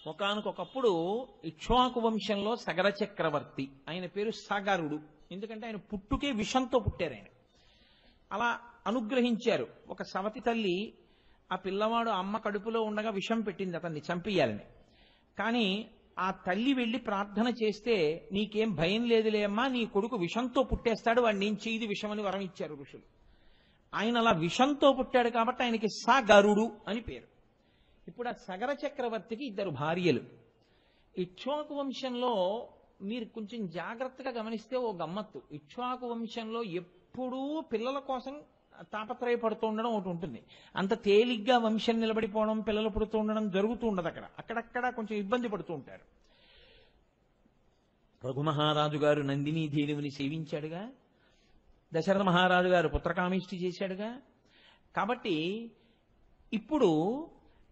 ఒకానొకప్పుడు ఇక్ష్వాకు వంశంలో సగర చక్రవర్తి, ఆయన పేరు సగరుడు. ఎందుకంటే ఆయన పుట్టుకే విషంతో పుట్టారు. ఆయన అలా అనుగ్రహించారు. ఒక సవతి తల్లి ఆ పిల్లవాడు అమ్మ కడుపులో ఉండగా విషం పెట్టింది అతన్ని చంపేయాలని. కానీ ఆ తల్లి వెళ్ళి ప్రార్థన చేస్తే, నీకేం భయం లేదులే అమ్మా, నీ కొడుకు విషంతో పుట్టేస్తాడు, వాడిని ఏం చేయదు విషమని వరం ఇచ్చారు ఋషులు. ఆయన అలా విషంతో పుట్టాడు కాబట్టి ఆయనకి సగరుడు అని పేరు. ఇప్పుడు ఆ సగర చక్రవర్తికి 2 భార్యలు. ఇక్ష్వాకు వంశంలో మీరు కొంచెం జాగ్రత్తగా గమనిస్తే ఓ గమ్మత్తు. ఇక్ష్వాకు వంశంలో ఎప్పుడూ పిల్లల కోసం తాపత్రయపడుతూ ఉండడం ఒకటి ఉంటుంది. అంత తేలిగ్గా వంశం నిలబడిపోవడం, పిల్లలు పుడుతూ ఉండడం జరుగుతూ ఉండదు. అక్కడక్కడ కొంచెం ఇబ్బంది పడుతూ ఉంటారు. రఘుమహారాజు గారు నందినీ దేవిని సేవించాడుగా, దశరథ మహారాజు గారు పుత్రకామిష్టి చేశాడుగా. కాబట్టి ఇప్పుడు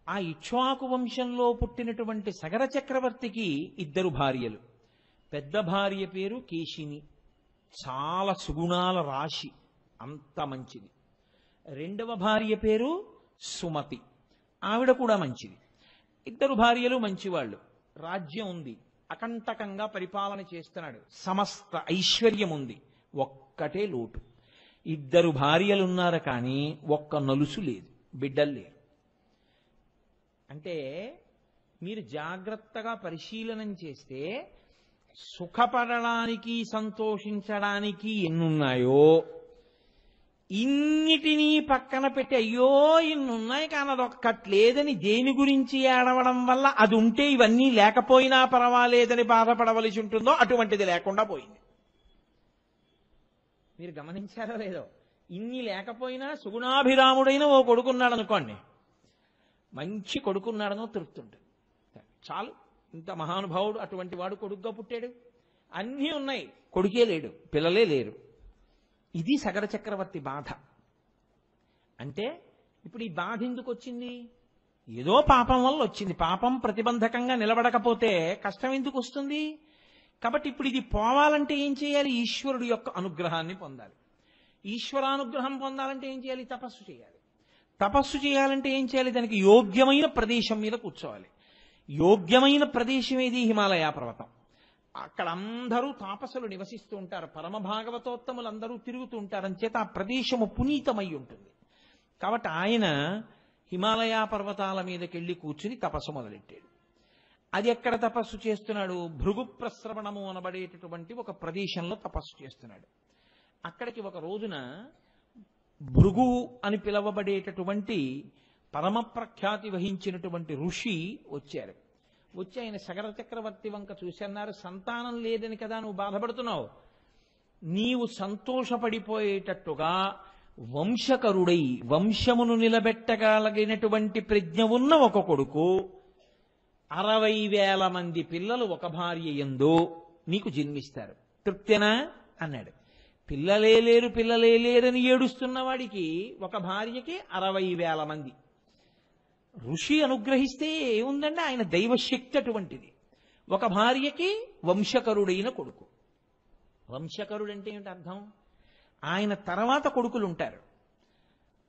ఆ ఇక్ష్వాకు వంశంలో పుట్టినటువంటి సగర చక్రవర్తికి 2 భార్యలు. పెద్ద భార్య పేరు కేశిని, చాలా సుగుణాల రాశి, అంత మంచిది. రెండవ భార్య పేరు సుమతి, ఆవిడ కూడా మంచిది. 2 భార్యలు మంచివాళ్ళు, రాజ్యం ఉంది, అకంటకంగా పరిపాలన చేస్తున్నాడు, సమస్త ఐశ్వర్యం ఉంది. ఒక్కటే లోటు, 2 భార్యలున్నారు కానీ ఒక్క నలుసు లేదు, బిడ్డలు లేరు. అంటే మీరు జాగ్రత్తగా పరిశీలనం చేస్తే సుఖపడడానికి సంతోషించడానికి ఎన్నున్నాయో ఇన్నిటినీ పక్కన పెట్టి, అయ్యో ఇన్నున్నాయి కానీ అదొక్కట్లేదని దేని గురించి ఏడవడం వల్ల అది ఉంటే ఇవన్నీ లేకపోయినా పర్వాలేదని బాధపడవలసి ఉంటుందో అటువంటిది లేకుండా పోయింది. మీరు గమనించారో లేదో, ఇన్ని లేకపోయినా సుగుణాభిరాముడైన ఓ కొడుకున్నాడు అనుకోండి, మంచి కొడుకున్నాడనో తృప్తి ఉంటుంది. చాలు, ఇంత మహానుభావుడు అటువంటి వాడు కొడుకుగా పుట్టాడు, అన్నీ ఉన్నాయి, కొడుకే లేడు, పిల్లలే లేరు. ఇది సగర చక్రవర్తి బాధ. అంటే ఇప్పుడు ఈ బాధ ఎందుకు వచ్చింది? ఏదో పాపం వల్ల వచ్చింది. పాపం ప్రతిబంధకంగా నిలబడకపోతే కష్టం ఎందుకు వస్తుంది? కాబట్టి ఇప్పుడు ఇది పోవాలంటే ఏం చేయాలి? ఈశ్వరుడు యొక్క అనుగ్రహాన్ని పొందాలి. ఈశ్వరానుగ్రహం పొందాలంటే ఏం చేయాలి? తపస్సు చేయాలి. తపస్సు చేయాలంటే ఏం చేయాలి? దానికి యోగ్యమైన ప్రదేశం మీద కూర్చోవాలి. యోగ్యమైన ప్రదేశం ఏది? హిమాలయ పర్వతం. అక్కడ అందరూ తాపసులు నివసిస్తూ ఉంటారు, పరమ భాగవతోత్తములు అందరూ తిరుగుతూ ఉంటారు. అంచేత ఆ ప్రదేశము పునీతమై ఉంటుంది. కాబట్టి ఆయన హిమాలయ పర్వతాల మీదకెళ్ళి కూర్చుని తపస్సు మొదలెట్టాడు. అది ఎక్కడ తపస్సు చేస్తున్నాడు? భృగు ప్రస్రవణము అనబడేటటువంటి ఒక ప్రదేశంలో తపస్సు చేస్తున్నాడు. అక్కడికి ఒక రోజున భృగు అని పిలవబడేటటువంటి పరమ ప్రఖ్యాతి వహించినటువంటి ఋషి వచ్చారు. వచ్చి ఆయన సగర చక్రవర్తి వంక చూసి అన్నారు, సంతానం లేదని కదా నువ్వు బాధపడుతున్నావు, నీవు సంతోషపడిపోయేటట్టుగా వంశకరుడై వంశమును నిలబెట్టగలిగినటువంటి ప్రజ్ఞ ఉన్న ఒక కొడుకు 60,000 మంది పిల్లలు ఒక భార్య యందు నీకు జన్మిస్తారు, తృప్తేనా అన్నాడు. పిల్లలే లేరని ఏడుస్తున్న వాడికి ఒక భార్యకి 60,000 మంది. ఋషి అనుగ్రహిస్తే ఏముందండి, ఆయన దైవశక్తి అటువంటిది. ఒక భార్యకి వంశకరుడైన కొడుకు. వంశకరుడు అంటే ఏంటి అర్థం? ఆయన తర్వాత కొడుకులు ఉంటారు.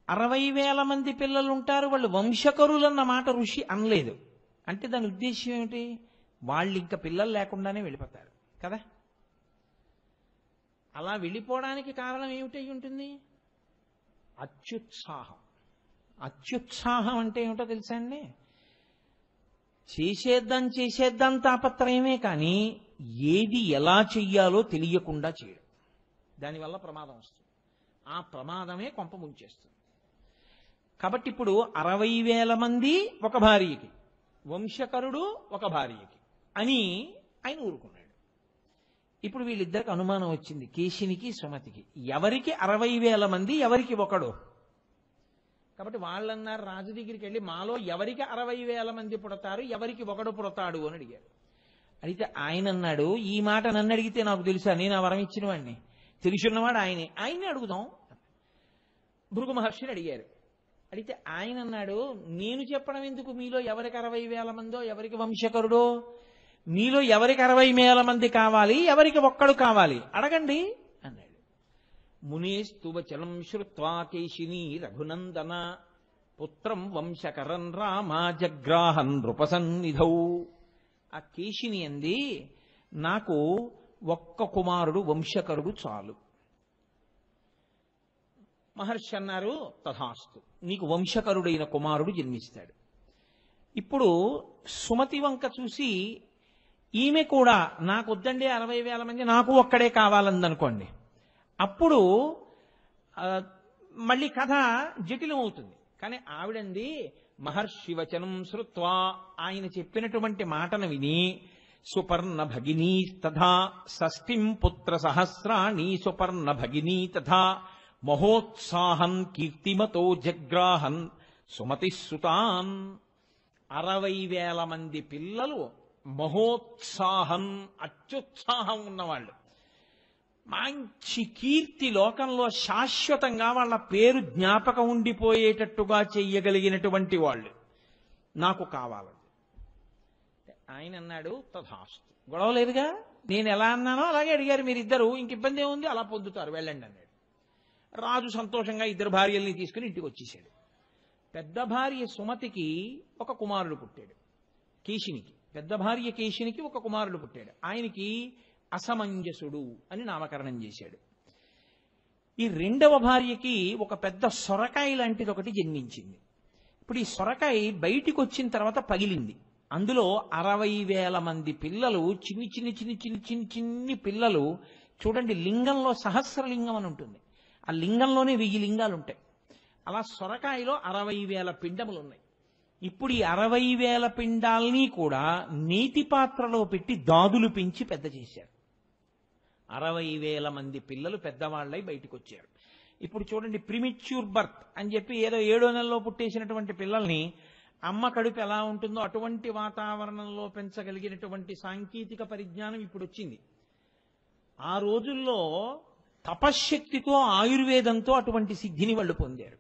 60,000 మంది పిల్లలు ఉంటారు, వాళ్ళు వంశకరులన్న మాట ఋషి అనలేదు. అంటే దాని ఉద్దేశం ఏమిటి? వాళ్ళు ఇంకా పిల్లలు లేకుండానే వెళ్ళిపోతారు కదా. అలా వెళ్ళిపోవడానికి కారణం ఏమిటై ఉంటుంది? అత్యుత్సాహం. అత్యుత్సాహం అంటే ఏమిటో తెలుసా అండి? చేసేద్దాం తాపత్రయమే కానీ ఏది ఎలా చెయ్యాలో తెలియకుండా చేయడం, దానివల్ల ప్రమాదం వస్తుంది. ఆ ప్రమాదమే కొంప ముంచేస్తుంది. కాబట్టి ఇప్పుడు 60,000 మంది ఒక భార్యకి, వంశకరుడు ఒక భార్యకి అని ఆయన ఊరుకున్నాడు. ఇప్పుడు వీళ్ళిద్దరికి అనుమానం వచ్చింది, కేశినికి సుమతికి. ఎవరికి 60,000 మంది, ఎవరికి ఒకడు? కాబట్టి వాళ్ళన్నారు రాజు దగ్గరికి వెళ్ళి, మాలో ఎవరికి 60,000 మంది పుడతారు, ఎవరికి ఒకడు పుడతాడు అని అడిగారు. అడిగితే ఆయన అన్నాడు, ఈ మాట నన్ను అడిగితే నాకు తెలుసా, నేను ఆ వరం ఇచ్చిన వాడిని, తెలుసున్నవాడు ఆయన్ని అడుగుదాం. భృగు మహర్షిని అడిగారు. అడిగితే ఆయన అన్నాడు, నేను చెప్పడం ఎందుకు, మీలో ఎవరికి 60,000 మందో, ఎవరికి వంశకరుడో, మీలో ఎవరికి 60,000 మంది కావాలి, ఎవరికి ఒక్కడు కావాలి అడగండి అన్నాడు. మునేస్తువచలం శ్రుత్వా కేశిని రఘునందన పుత్రం వంశకరం రామా జగ్రాహన్ నృపసన్నిధౌ. ఆ కేశిని అంది, నాకు ఒక్క కుమారుడు వంశకరుడు చాలు. మహర్షి అన్నారు, తథాస్తు, నీకు వంశకరుడైన కుమారుడు జన్మిస్తాడు. ఇప్పుడు సుమతి వంక చూసి ఈమె కూడా నాకు వద్దండి 60,000 మంది, నాకు ఒక్కడే కావాలందనుకోండి, అప్పుడు మళ్ళీ కథ జటిలం అవుతుంది. కానీ ఆవిడంది, మహర్షి వచనం శ్రుత్వా, ఆయన చెప్పినటువంటి మాటను విని, సుపర్ణ భగినీ తథా షష్ఠిం పుత్ర సహస్రాణి సుపర్ణ భగినీ తథా మహోత్సాహన్ కీర్తిమతో జగ్రాహన్ సుమతి సుతాన్. 60,000 మంది పిల్లలు, మహోత్సాహం, అత్యుత్సాహం ఉన్నవాళ్ళు, మంచి కీర్తి, లోకంలో శాశ్వతంగా వాళ్ళ పేరు జ్ఞాపకం ఉండిపోయేటట్టుగా చెయ్యగలిగినటువంటి వాళ్ళు నాకు కావాలి. ఆయన అన్నాడు, తథాస్తు, గొడవ లేదుగా, నేను ఎలా అన్నానో అలాగే అడిగారు మీరిద్దరు, ఇంక ఇబ్బంది ఏముంది, అలా పొందుతారు, వెళ్ళండి అన్నాడు. రాజు సంతోషంగా 2 భార్యల్ని తీసుకుని ఇంటికి వచ్చేసాడు. పెద్ద భార్య సుమతికి ఒక కుమారుడు పుట్టాడు, కేశినికి. పెద్ద భార్య కేశినికి ఒక కుమారుడు పుట్టాడు. ఆయనకి అసమంజసుడు అని నామకరణం చేశాడు. ఈ 2వ భార్యకి ఒక పెద్ద సొరకాయ లాంటిది ఒకటి జన్మించింది. ఇప్పుడు ఈ సొరకాయ బయటికి వచ్చిన తర్వాత పగిలింది. అందులో 60,000 మంది పిల్లలు, చిన్ని చిన్ని చిన్ని చిన్ని చిన్ని చిన్ని పిల్లలు. చూడండి, లింగంలో సహస్రలింగం అని ఉంటుంది, ఆ లింగంలోనే 1000 లింగాలు ఉంటాయి. అలా సొరకాయలో 60,000 పిండములు ఉన్నాయి. ఇప్పుడు ఈ 60,000 పిండాల్ని కూడా నీటి పాత్రలో పెట్టి దాదులు పెంచి పెద్ద చేశారు. 60,000 మంది పిల్లలు పెద్దవాళ్ళై బయటకు వచ్చారు. ఇప్పుడు చూడండి, ప్రిమిచ్యూర్ బర్త్ అని చెప్పి ఏదో 7వ నెలలో పుట్టేసినటువంటి పిల్లల్ని అమ్మ కడుపు ఎలా ఉంటుందో అటువంటి వాతావరణంలో పెంచగలిగినటువంటి సాంకేతిక పరిజ్ఞానం ఇప్పుడు వచ్చింది. ఆ రోజుల్లో తపశ్శక్తితో, ఆయుర్వేదంతో అటువంటి సిద్ధిని వాళ్ళు పొందారు.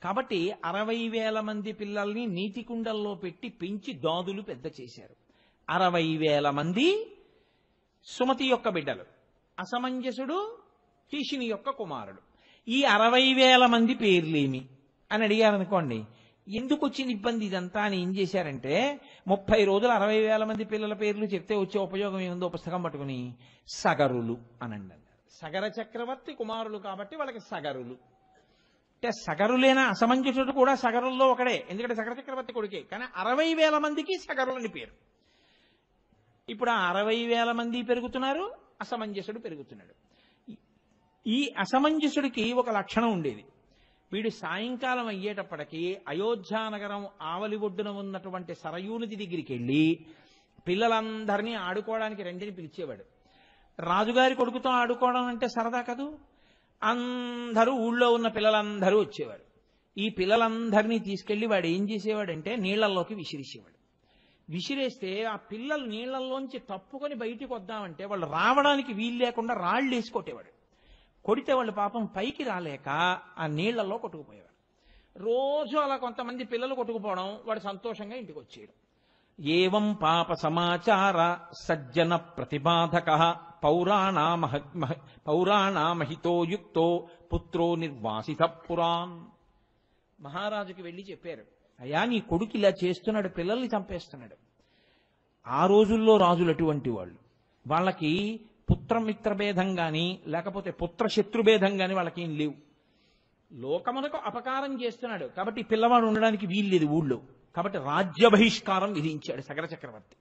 కాబట్టి 60,000 మంది పిల్లల్ని నీటి కుండల్లో పెట్టి పెంచి దాదులు పెద్ద చేశారు. 60,000 మంది సుమతి యొక్క బిడ్డలు, అసమంజసుడు కేశిని యొక్క కుమారుడు. ఈ 60,000 మంది పేర్లేమి అని అడిగారనుకోండి, ఎందుకు వచ్చిన ఇబ్బంది ఇదంతా అని ఏం చేశారంటే, 30 రోజులు 60,000 మంది పిల్లల పేర్లు చెప్తే వచ్చే ఉపయోగం ఏముందో పుస్తకం పట్టుకుని సగరులు అనండి అన్నారు. సగర చక్రవర్తి కుమారులు కాబట్టి వాళ్ళకి సగరులు. అంటే సగరులేనా, అసమంజసుడు కూడా సగరుల్లో ఒకడే, ఎందుకంటే సగర చక్రవర్తి కొడుకే. కానీ 60,000 మందికి సగరులని పేరు. ఇప్పుడు ఆ 60,000 మంది పెరుగుతున్నారు, అసమంజసుడు పెరుగుతున్నాడు. ఈ అసమంజసుడికి ఒక లక్షణం ఉండేది. వీడు సాయంకాలం అయ్యేటప్పటికీ అయోధ్యానగరం ఆవలి ఒడ్డున ఉన్నటువంటి సరయూ నది దగ్గరికి వెళ్ళి పిల్లలందరినీ ఆడుకోవడానికి రెండిని పిలిచేవాడు. రాజుగారి కొడుకుతో ఆడుకోవడం అంటే సరదా కదూ. అందరూ, ఊళ్ళో ఉన్న పిల్లలందరూ వచ్చేవాడు. ఈ పిల్లలందరినీ తీసుకెళ్లి వాడు ఏం చేసేవాడంటే నీళ్లలోకి విసిరేసేవాడు. విసిరేస్తే ఆ పిల్లలు నీళ్లలోంచి తప్పుకొని బయటికి వద్దామంటే వాళ్ళు రావడానికి వీలు లేకుండా రాళ్ళు వేసి కొట్టేవాడు. కొడితే వాళ్ళు పాపం పైకి రాలేక ఆ నీళ్లలో కొట్టుకుపోయేవారు. రోజు అలా కొంతమంది పిల్లలు కొట్టుకుపోవడం, వాడు సంతోషంగా ఇంటికి వచ్చేయడం. ఏవం పాప సమాచార సజ్జన ప్రతిబాధక పౌరాణామహితో యుక్తో పుత్రో నిర్వాసిత పురాన్. మహారాజుకి వెళ్ళి చెప్పారు, అయ్యా నీ కొడుకు ఇలా చేస్తున్నాడు, పిల్లల్ని చంపేస్తున్నాడు. ఆ రోజుల్లో రాజులు అటువంటి వాళ్ళు, వాళ్ళకి పుత్రమిత్ర భేదం గాని లేకపోతే పుత్ర శత్రుభేదం గాని వాళ్ళకి ఏం లేవు. లోకమునకు అపకారం చేస్తున్నాడు కాబట్టి పిల్లవాడు ఉండడానికి వీల్లేదు ఊళ్ళో. కాబట్టి రాజ్య బహిష్కారం విధించాడు సగర చక్రవర్తి.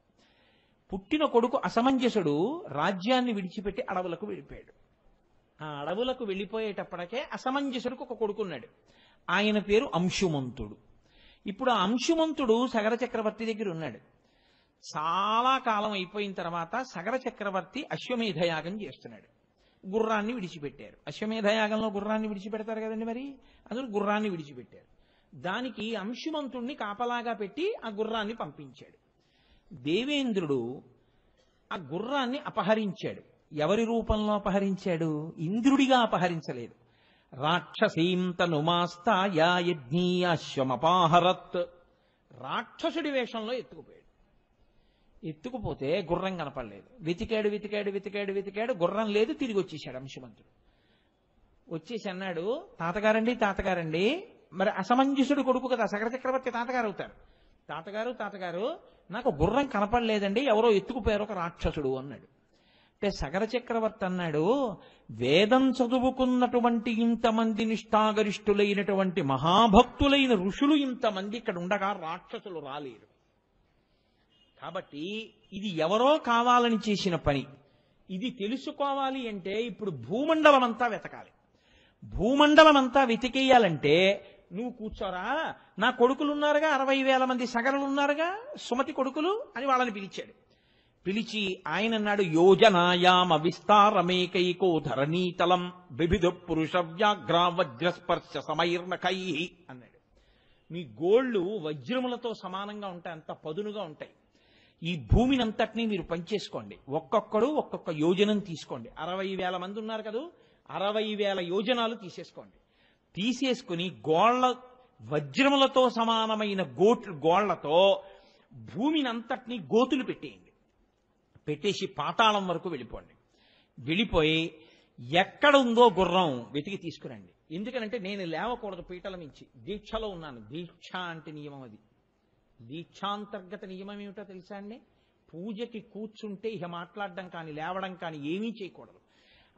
పుట్టిన కొడుకు అసమంజసుడు రాజ్యాన్ని విడిచిపెట్టి అడవులకు వెళ్ళిపోయాడు. ఆ అడవులకు వెళ్ళిపోయేటప్పటికే అసమంజసుడికి ఒక కొడుకున్నాడు. ఆయన పేరు అంశుమంతుడు. ఇప్పుడు ఆ అంశుమంతుడు సగర చక్రవర్తి దగ్గర ఉన్నాడు. చాలా కాలం అయిపోయిన తర్వాత సగర చక్రవర్తి అశ్వమేధయాగం చేస్తున్నాడు. గుర్రాన్ని విడిచిపెట్టారు. అశ్వమేధయాగంలో గుర్రాన్ని విడిచిపెడతారు కదండి, మరి అందులో గుర్రాన్ని విడిచిపెట్టారు. దానికి అంశుమంతుణ్ణి కాపలాగా పెట్టి ఆ గుర్రాన్ని పంపించాడు. దేవేంద్రుడు ఆ గుర్రాన్ని అపహరించాడు. ఎవరి రూపంలో అపహరించాడు? ఇంద్రుడిగా అపహరించలేదు. రాక్షసీం తనుమాస్తాయ యజ్ఞీయాశ్వమపాహరత్. రాక్షసుడి వేషంలో ఎత్తుకుపోయాడు. ఎత్తుకుపోతే గుర్రం కనపడలేదు. వెతికాడు వెతికాడు వెతికాడు వెతికాడు, గుర్రం లేదు. తిరిగి వచ్చేసాడు అంశుమంతుడు. వచ్చేసి అన్నాడు, తాతగారండి తాతగారండి, మరి అసమంజసుడు కొడుకు కదా, సగర చక్రవర్తి తాతగారు అవుతారు. తాతగారు నాకు గుర్రం కనపడలేదండి, ఎవరో ఎత్తుకుపోయారు ఒక రాక్షసుడు అన్నాడు. అంటే సగర చక్రవర్తి అన్నాడు, వేదం చదువుకున్నటువంటి ఇంతమంది నిష్ఠాగరిష్ఠులైనటువంటి మహాభక్తులైన ఋషులు ఇంతమంది ఇక్కడ ఉండగా రాక్షసులు రాలేరు. కాబట్టి ఇది ఎవరో కావాలని చేసిన పని. ఇది తెలుసుకోవాలి అంటే ఇప్పుడు భూమండలం అంతా వెతకాలి. భూమండలం అంతా వెతికేయాలంటే నువ్వు కూర్చోరా, నా కొడుకులు ఉన్నారుగా, 60,000 మంది సగరులు ఉన్నారుగా, సుమతి కొడుకులు అని వాళ్ళని పిలిచాడు. పిలిచి ఆయన అన్నాడు, యోజనాయామ విస్తారమేకైకో ధరణీతలం వివిధ పురుష వ్యాఘ్ర వజ్రస్పర్శ సమైర్నకై అన్నాడు. మీ గోళ్లు వజ్రములతో సమానంగా ఉంటాయి, అంత పదునుగా ఉంటాయి. ఈ భూమిని అంతటినీ మీరు పనిచేసుకోండి, ఒక్కొక్కడు ఒక్కొక్క యోజనం తీసుకోండి. 60,000 మంది ఉన్నారు కదా, 60,000 యోజనాలు తీసేసుకోండి. తీసేసుకుని గోళ్ల వజ్రములతో సమానమైన గోళ్లతో భూమిని అంతటినీ గోతులు పెట్టేయండి. పెట్టేసి పాతాళం వరకు వెళ్ళిపోండి. వెళ్ళిపోయి ఎక్కడ ఉందో గుర్రం వెతికి తీసుకురండి. ఎందుకనంటే నేను లేవకూడదు పీటల నుంచి, దీక్షలో ఉన్నాను. దీక్ష అంటే నియమం, అది దీక్షాంతర్గత నియమం ఏమిటో తెలుసా అండి? పూజకి కూర్చుంటే ఇక మాట్లాడడం కానీ లేవడం కానీ ఏమీ చేయకూడదు.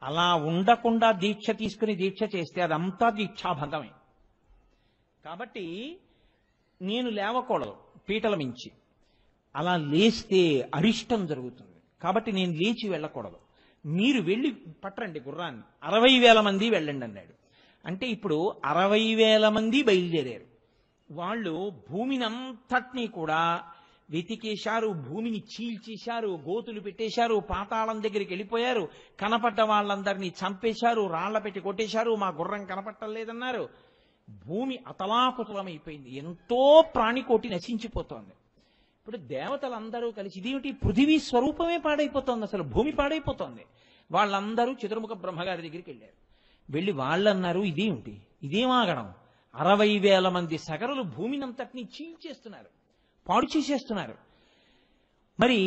అలా ఉండకుండా దీక్ష తీసుకుని దీక్ష చేస్తే అదంతా దీక్షాభంగమే. కాబట్టి నేను లేవకూడదు పీటల మించి. అలా లేస్తే అరిష్టం జరుగుతుంది. కాబట్టి నేను లేచి వెళ్ళకూడదు. మీరు వెళ్ళి పట్టరండి గుర్రాన్ని, 60,000 మంది వెళ్ళండి అన్నాడు. అంటే ఇప్పుడు 60,000 మంది బయలుదేరారు. వాళ్ళు భూమిని అంతటినీ కూడా వెతికేశారు, భూమిని చీల్చేశారు, గోతులు పెట్టేశారు, పాతాళం దగ్గరికి వెళ్ళిపోయారు, కనపడ్డ వాళ్ళందరినీ చంపేశారు, రాళ్ల పెట్టి కొట్టేశారు, మా గుర్రం కనపట్టలేదన్నారు. భూమి అతలాకుతలమైపోయింది, ఎంతో ప్రాణికోటి నశించిపోతోంది. ఇప్పుడు దేవతలందరూ కలిసి ఇదేమిటి, పృథివీ స్వరూపమే పాడైపోతోంది, అసలు భూమి పాడైపోతోంది. వాళ్ళందరూ చతుర్ముఖ బ్రహ్మగారి దగ్గరికి వెళ్ళారు. వెళ్ళి వాళ్ళన్నారు, ఇదేమిటి, ఇదేమాగడం, 60,000 మంది సగరులు భూమిని అంతటినీ చీల్చేస్తున్నారు, పాడు చేసేస్తున్నారు. మరి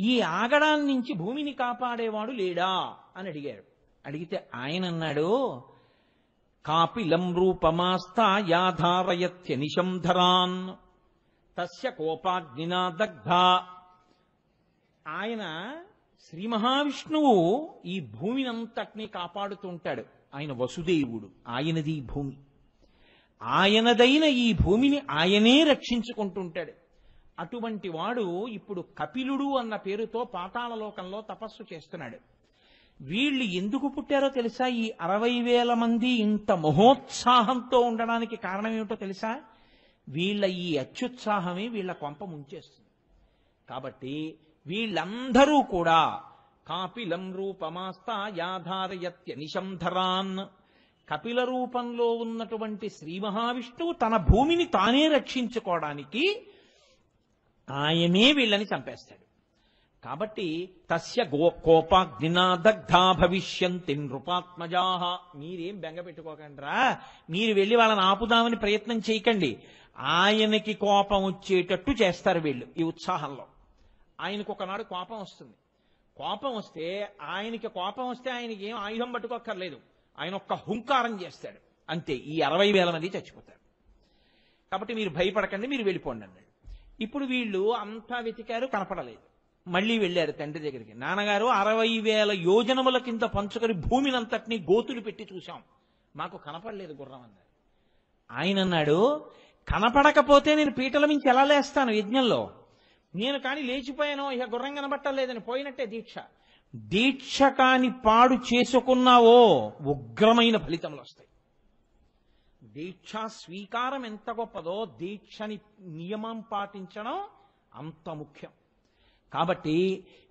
ఈ ఆగడాన్ని నుంచి భూమిని కాపాడేవాడు లేడా అని అడిగారు. అడిగితే ఆయన అన్నాడు, కాపిలం రూపమాస్తా యాధారయత్య నిశంధరాన్ తస్య కోపాగ్నినా దగ్ధ. ఆయన శ్రీ మహావిష్ణువు ఈ భూమిని అంతటినీ కాపాడుతూ ఉంటాడు. ఆయన వసుదేవుడు, ఆయనది ఈ భూమి, ఆయనదైన ఈ భూమిని ఆయనే రక్షించుకుంటుంటాడు. అటువంటి వాడు ఇప్పుడు కపిలుడు అన్న పేరుతో పాతాళలోకంలో తపస్సు చేస్తున్నాడు. వీళ్ళు ఎందుకు పుట్టారో తెలుసా? ఈ 60,000 మంది ఇంత మహోత్సాహంతో ఉండడానికి కారణం ఏమిటో తెలుసా? వీళ్ళ ఈ అత్యుత్సాహమే వీళ్ళ కొంప ముంచేస్తుంది. కాబట్టి వీళ్ళందరూ కూడా కాపిలం రూపమాస్తా యాధారయత్య నిశంధరాన్, కపిల రూపంలో ఉన్నటువంటి శ్రీ మహావిష్ణువు తన భూమిని తానే రక్షించుకోవడానికి ఆయనే వీళ్ళని చంపేస్తాడు. కాబట్టి తస్య కోపాగ్నినా దగ్ధా భవిష్యంతి నృపాత్మజాః. మీరేం బెంగ పెట్టుకోకండిరా, మీరు వెళ్ళి వాళ్ళని ఆపుదామని ప్రయత్నం చేయకండి. ఆయనకి కోపం వచ్చేటట్టు చేస్తారు వీళ్ళు ఈ ఉత్సాహంలో. ఆయనకు ఒకనాడు కోపం వస్తుంది. కోపం వస్తే ఆయనకి ఏం ఆయుధం పట్టుకోక్కర్లేదు, ఆయన ఒక్క హుంకారం చేస్తాడు అంతే, ఈ 60,000 మంది చచ్చిపోతారు. కాబట్టి మీరు భయపడకండి, మీరు వెళ్ళిపోండి అన్నాడు. ఇప్పుడు వీళ్ళు అంతా వెతికారు, కనపడలేదు. మళ్ళీ వెళ్ళారు తండ్రి దగ్గరికి. నాన్నగారు, 60,000 యోజనముల కింద పంచుకొని భూమిని అంతటినీ గోతులు పెట్టి చూశాం, మాకు కనపడలేదు గుర్రం అన్నారు. ఆయన అన్నాడు, కనపడకపోతే నేను పీటల మించి ఎలా లేస్తాను యజ్ఞంలో? నేను కానీ లేచిపోయాను, ఇక గుర్రం కనబట్టలేదని పోయినట్టే దీక్ష. దీక్ష కాని పాడు చేసుకున్నావో ఉగ్రమైన ఫలితములు వస్తాయి. దీక్షా స్వీకారం ఎంత గొప్పదో దీక్షని నియమం పాటించడం అంత ముఖ్యం. కాబట్టి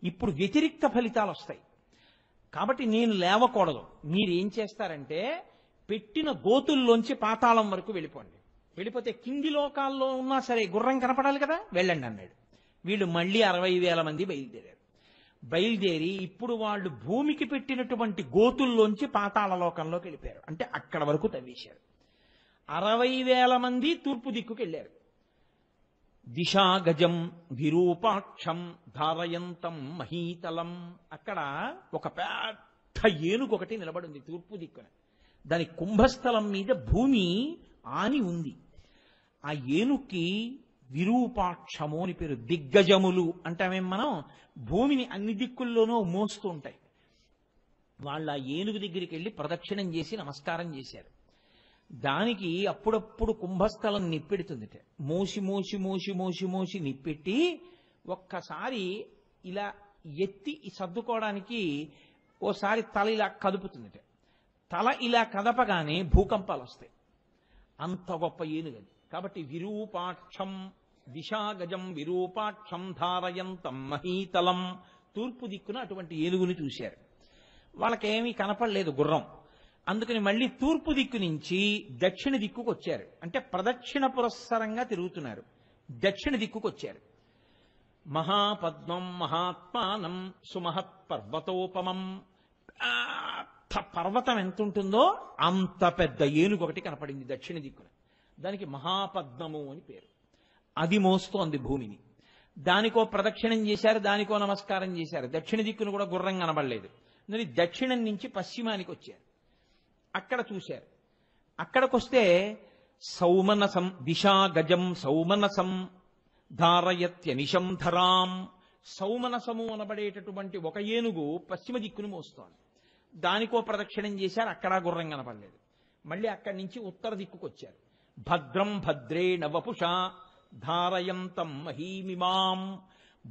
ఇప్పుడు వ్యతిరిక్త ఫలితాలు వస్తాయి. కాబట్టి నేను లేవకూడదు. మీరేం చేస్తారంటే పెట్టిన గోతుల్లోంచి పాతాళం వరకు వెళ్ళిపోండి. వెళ్ళిపోతే కింది లోకాల్లో ఉన్నా సరే గుర్రం కనపడాలి కదా, వెళ్ళండి అన్నాడు. వీళ్ళు మళ్ళీ 60,000 మంది బయలుదేరారు. బయలుదేరి ఇప్పుడు వాళ్ళు భూమికి పెట్టినటువంటి గోతుల్లోంచి పాతాళ లోకంలోకి వెళ్ళిపోయారు. అంటే అక్కడ వరకు తవ్వేశారు. 60,000 మంది తూర్పు దిక్కుకి వెళ్ళారు. దిశా గజం విరూపాక్షం ధారయంతం మహీతలం. అక్కడ ఒక పెద్ద ఏనుగు ఒకటి నిలబడింది తూర్పు దిక్కున. దాని కుంభస్థలం మీద భూమి ఆని ఉంది. ఆ ఏనుక్కి విరూపాక్షము అని పేరు. దిగ్గజములు అంటామేం మనం, భూమిని అన్ని దిక్కుల్లోనూ మోస్తూ ఉంటాయి. వాళ్ళ ఆ ఏనుగు దగ్గరికి వెళ్ళి ప్రదక్షిణం చేసి నమస్కారం చేశారు. దానికి అప్పుడప్పుడు కుంభస్థలం నిప్పెడుతుందిట. మోసి మోసి మోసి మోసి మోసి నిప్పెట్టి ఒక్కసారి ఇలా ఎత్తి సర్దుకోవడానికి ఓసారి తల ఇలా కదుపుతుందిట. తల ఇలా కదపగానే భూకంపాలు వస్తాయి. అంత గొప్ప ఏనుగది. కాబట్టి విరూపాక్షం దిశాగజం విరూపాక్షం ధారయంతం మహీతలం, తూర్పు దిక్కున అటువంటి ఏనుగుని చూశారు. వాళ్ళకేమీ కనపడలేదు గుర్రం. అందుకని మళ్ళీ తూర్పు దిక్కు నుంచి దక్షిణ దిక్కుకు వచ్చారు. అంటే ప్రదక్షిణ పురస్సరంగా తిరుగుతున్నారు. దక్షిణ దిక్కుకు వచ్చారు. మహాపద్మం మహాత్మానం సుమహత్ పర్వతోపమం, పర్వతం ఎంత ఉంటుందో అంత పెద్ద ఏనుగు ఒకటి కనపడింది దక్షిణ దిక్కున. దానికి మహాపద్మము అని పేరు. అది మోస్తోంది భూమిని. దానికో ప్రదక్షిణం చేశారు, దానికో నమస్కారం చేశారు. దక్షిణ దిక్కును కూడా గుర్రం కనబడలేదు. మరి దక్షిణం నుంచి పశ్చిమానికి వచ్చారు. అక్కడ చూశారు. అక్కడికొస్తే సౌమనసం దిశా గజం సౌమనసం ధారయత్యనిశం ధరాం, సౌమనసము అనబడేటటువంటి ఒక ఏనుగు పశ్చిమ దిక్కును మోస్తోంది. దానికో ప్రదక్షిణం చేశారు. అక్కడ గుర్రం కనపడలేదు. మళ్ళీ అక్కడి నుంచి ఉత్తర దిక్కుకు వచ్చారు. భద్రం భద్రేణ వపుషా ధారయంతం మహీమిమాం,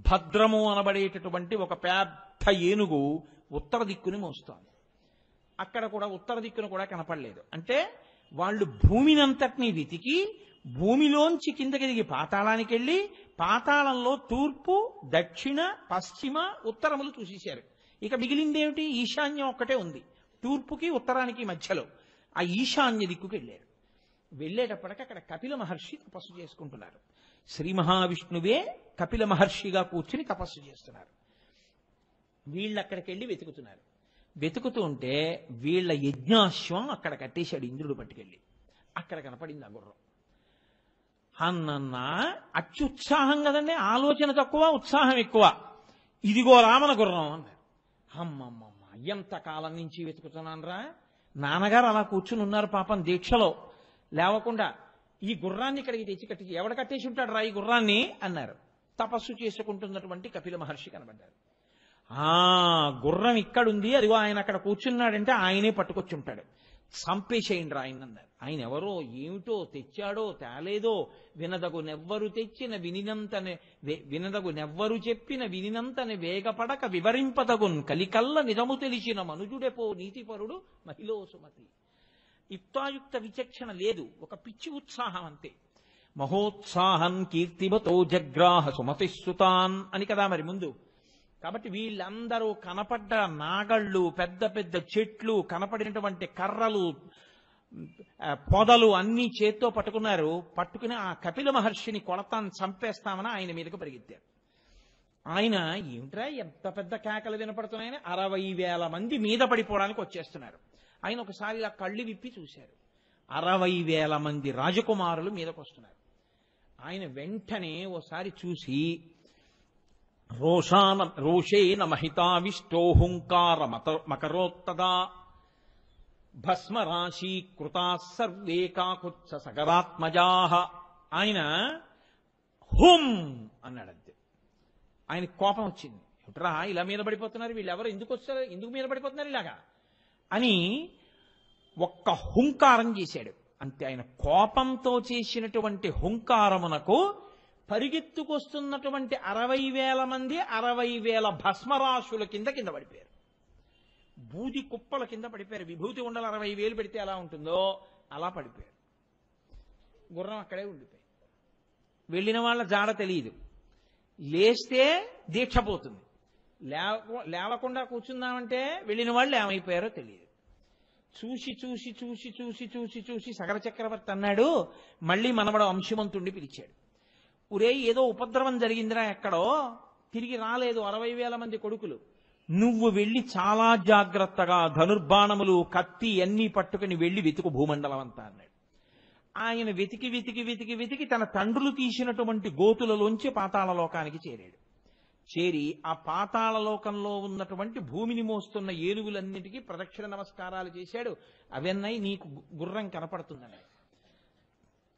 భద్రము అనబడేటటువంటి ఒక పెద్ద ఏనుగు ఉత్తర దిక్కుని మోస్తోంది. అక్కడ కూడా ఉత్తర దిక్కును కూడా కనపడలేదు. అంటే వాళ్ళు భూమినంతటినీ వెతికి భూమిలోంచి కిందకి దిగి పాతాళానికి వెళ్ళి పాతాళంలో తూర్పు దక్షిణ పశ్చిమ ఉత్తరములు చూసేశారు. ఇక మిగిలిందేమిటి? ఈశాన్యం ఒక్కటే ఉంది. తూర్పుకి ఉత్తరానికి మధ్యలో ఆ ఈశాన్య దిక్కుకి వెళ్ళారు. వెళ్ళేటప్పటికి అక్కడ కపిల మహర్షి తపస్సు చేసుకుంటున్నారు. శ్రీ మహావిష్ణువే కపిల మహర్షిగా కూర్చుని తపస్సు చేస్తున్నారు. వీళ్ళు అక్కడికి వెళ్ళి వెతుకుతున్నారు. వెతుకుతూ ఉంటే వీళ్ళ యజ్ఞాశ్వం అక్కడ కట్టేశాడు ఇంద్రుడు పట్టుకెళ్ళి. అక్కడ కనపడింది ఆ గుర్రం. అన్నన్నా అత్యుత్సాహం కదండి, ఆలోచన తక్కువ ఉత్సాహం ఎక్కువ. ఇదిగో రామన గుర్రం అన్నారు. అమ్మమ్మమ్మ, ఎంతకాలం నుంచి వెతుకుతున్నానరా. నాన్నగారు అలా కూర్చుని ఉన్నారు పాపం దీక్షలో లేవకుండా. ఈ గుర్రాన్ని ఇక్కడికి తెచ్చి కట్టి ఎవడ కట్టేసి ఉంటాడు రా ఈ గుర్రాన్ని అన్నారు. తపస్సు చేసుకుంటున్నటువంటి కపిల మహర్షి కనబడ్డారు. గుర్రం ఇక్కడుంది, అదిగో ఆయన అక్కడ కూర్చున్నాడంటే ఆయనే పట్టుకొచ్చి ఉంటాడు, చంపేసేయండి రా ఆయన అన్నారు. ఆయన ఎవరో ఏమిటో తెచ్చాడో తేలేదో వినదగునెవ్వరు తెచ్చిన వినదగునెవ్వరు చెప్పిన వినినంతని వేగపడక వివరింపదగున్ కలికల్ల నిజము తెలిసిన మనుజుడెపో నీతిపరుడు మహిళో సుమతి. యుక్తాయుక్త విచక్షణ లేదు, ఒక పిచ్చి ఉత్సాహం అంతే. మహోత్సాహం కీర్తిమతో జగ్రాహ సుమతిస్సుతాన్ అని కదా మరి ముందు. కాబట్టి వీళ్ళందరూ కనపడ్డ నాగళ్ళు, పెద్ద పెద్ద చెట్లు, కనపడినటువంటి కర్రలు, పొదలు అన్నీ చేత్తో పట్టుకున్నారు. పట్టుకుని ఆ కపిల మహర్షిని కొడతాను చంపేస్తామని ఆయన మీదకు పరిగెత్తారు. ఆయన ఏమిట్రా ఎంత పెద్ద కేకలు వినపడుతున్నాయని 60,000 మంది మీద పడిపోవడానికి వచ్చేస్తున్నారు. ఆయన ఒకసారి ఇలా కళ్ళు విప్పి చూశారు. 60,000 మంది రాజకుమారులు మీదకు వస్తున్నారు. ఆయన వెంటనే ఓసారి చూసి రోషేన మహితావిష్టోహుంకార మకరోత్తదా భస్మరాశీ కృతా సర్వే కాకుత్స సగరాత్మజాః. ఆయన హుం అన్నాడంతే. ఆయన కోపం వచ్చింది. ఎట్రా ఇలా మీద పడిపోతున్నారు వీళ్ళెవరు, ఎందుకు వచ్చారు, ఎందుకు మీద పడిపోతున్నారు ఇలాగా అని ఒక్క హుంకారం చేశాడు అంతే. ఆయన కోపంతో చేసినటువంటి హుంకారమునకు పరిగెత్తుకొస్తున్నటువంటి 60,000 మంది 60,000 భస్మరాశుల కింద పడిపోయారు. బూది కుప్పల కింద పడిపోయారు. విభూతి ఉండలు 60,000 పెడితే ఎలా ఉంటుందో అలా పడిపోయారు. గుర్రం అక్కడే ఉండిపోయి. వెళ్ళిన వాళ్ళ జాడ తెలియదు. లేస్తే దీక్ష పోతుంది. లేవకుండా కూర్చుందామంటే వెళ్ళిన వాళ్ళు ఏమైపోయారో తెలియదు. చూసి చూసి చూసి చూసి చూసి చూసి సగర చక్రవర్తి అన్నాడు, మళ్ళీ మనవడు అంశుమంతుణ్ణి పిలిచాడు. ఒరే ఏదో ఉపద్రవం జరిగిందిరా ఎక్కడో, తిరిగి రాలేదు 60,000 మంది కొడుకులు. నువ్వు వెళ్ళి చాలా జాగ్రత్తగా ధనుర్బాణములు కత్తి అన్నీ పట్టుకుని వెళ్ళి వెతుకు భూమండలం అంతా అన్నాడు. ఆయన వెతికి వెతికి వెతికి వెతికి తన తండ్రులు తీసినటువంటి గోతులలోంచి పాతాళలోకానికి చేరాడు. చేరి ఆ పాతాళలోకంలో ఉన్నటువంటి భూమిని మోస్తున్న ఏనుగులన్నిటికీ ప్రదక్షిణ నమస్కారాలు చేశాడు. అవన్నీ నీకు గుర్రం కనపడుతుందన్నాడు.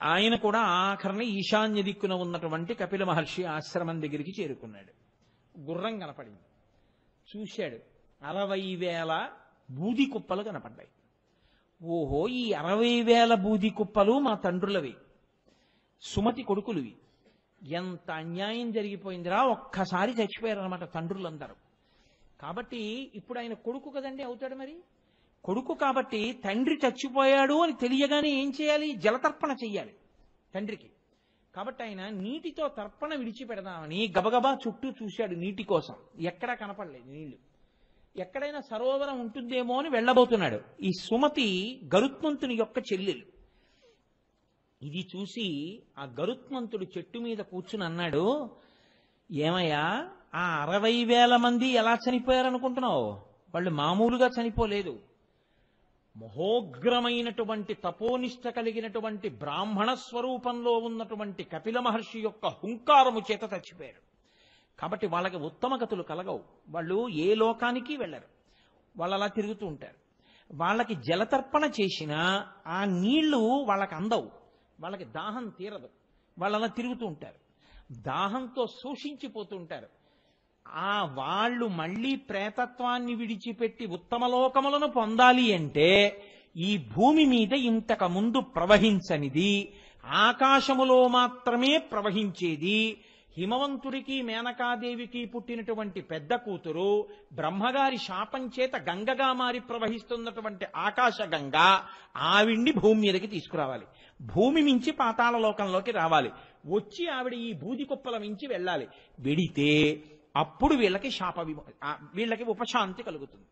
ఆయన కూడా ఆఖరణ ఈశాన్య దిక్కున ఉన్నటువంటి కపిల మహర్షి ఆశ్రమం దగ్గరికి చేరుకున్నాడు. గుర్రం కనపడింది. చూశాడు. 60,000 బూది కుప్పలు కనపడ్డాయి. ఓహో, ఈ 60,000 బూది కుప్పలు మా తండ్రులవి, సుమతి కొడుకులువి. ఎంత అన్యాయం జరిగిపోయిందిరా, ఒక్కసారి చచ్చిపోయారనమాట తండ్రులందరూ. కాబట్టి ఇప్పుడు ఆయన కొడుకు కదండి అవుతాడు. మరి కొడుకు కాబట్టి తండ్రి చచ్చిపోయాడు అని తెలియగానే ఏం చేయాలి? జలతర్పణ చెయ్యాలి తండ్రికి. కాబట్టి ఆయన నీటితో తర్పణ విడిచిపెడదామని గబగబా చుట్టూ చూశాడు నీటి కోసం. ఎక్కడా కనపడలేదు నీళ్లు. ఎక్కడైనా సరోవరం ఉంటుందేమో అని వెళ్ళబోతున్నాడు. ఈ సుమతి గరుత్మంతుని యొక్క చెల్లెలు. ఇది చూసి ఆ గరుత్మంతుడు చెట్టు మీద కూర్చుని అన్నాడు, ఏమయ్యా, ఆ 60,000 మంది ఎలా చనిపోయారనుకుంటున్నావు? వాళ్ళు మామూలుగా చనిపోలేదు. మహోగ్రమైనటువంటి తపోనిష్ట కలిగినటువంటి బ్రాహ్మణ స్వరూపంలో ఉన్నటువంటి కపిల మహర్షి యొక్క హుంకారము చేత చచ్చిపోయారు. కాబట్టి వాళ్ళకి ఉత్తమ గతులు కలగవు. వాళ్ళు ఏ లోకానికి వెళ్ళరు. వాళ్ళు అలా తిరుగుతూ ఉంటారు. వాళ్ళకి జలతర్పణ చేసినా ఆ నీళ్లు వాళ్ళకి అందవు. వాళ్ళకి దాహం తీరదు. వాళ్ళు అలా తిరుగుతూ ఉంటారు. దాహంతో శోషించిపోతూ ఉంటారు. వాళ్ళు మళ్ళీ ప్రేతత్వాన్ని విడిచిపెట్టి ఉత్తమ లోకములను పొందాలి అంటే ఈ భూమి మీద ఇంతకు ముందు ప్రవహించనిది, ఆకాశములో మాత్రమే ప్రవహించేది, హిమవంతుడికి మేనకాదేవికి పుట్టినటువంటి పెద్ద కూతురు బ్రహ్మగారి శాపం చేత గంగగా మారి ప్రవహిస్తున్నటువంటి ఆకాశ గంగ, ఆవిడ్ని భూమి మీదకి తీసుకురావాలి. భూమి మించి పాతాళ లోకంలోకి రావాలి. వచ్చి ఆవిడ ఈ బూది కుప్పల మించి వెళ్ళాలి. వెడితే అప్పుడు వీళ్ళకి ఉపశాంతి కలుగుతుంది.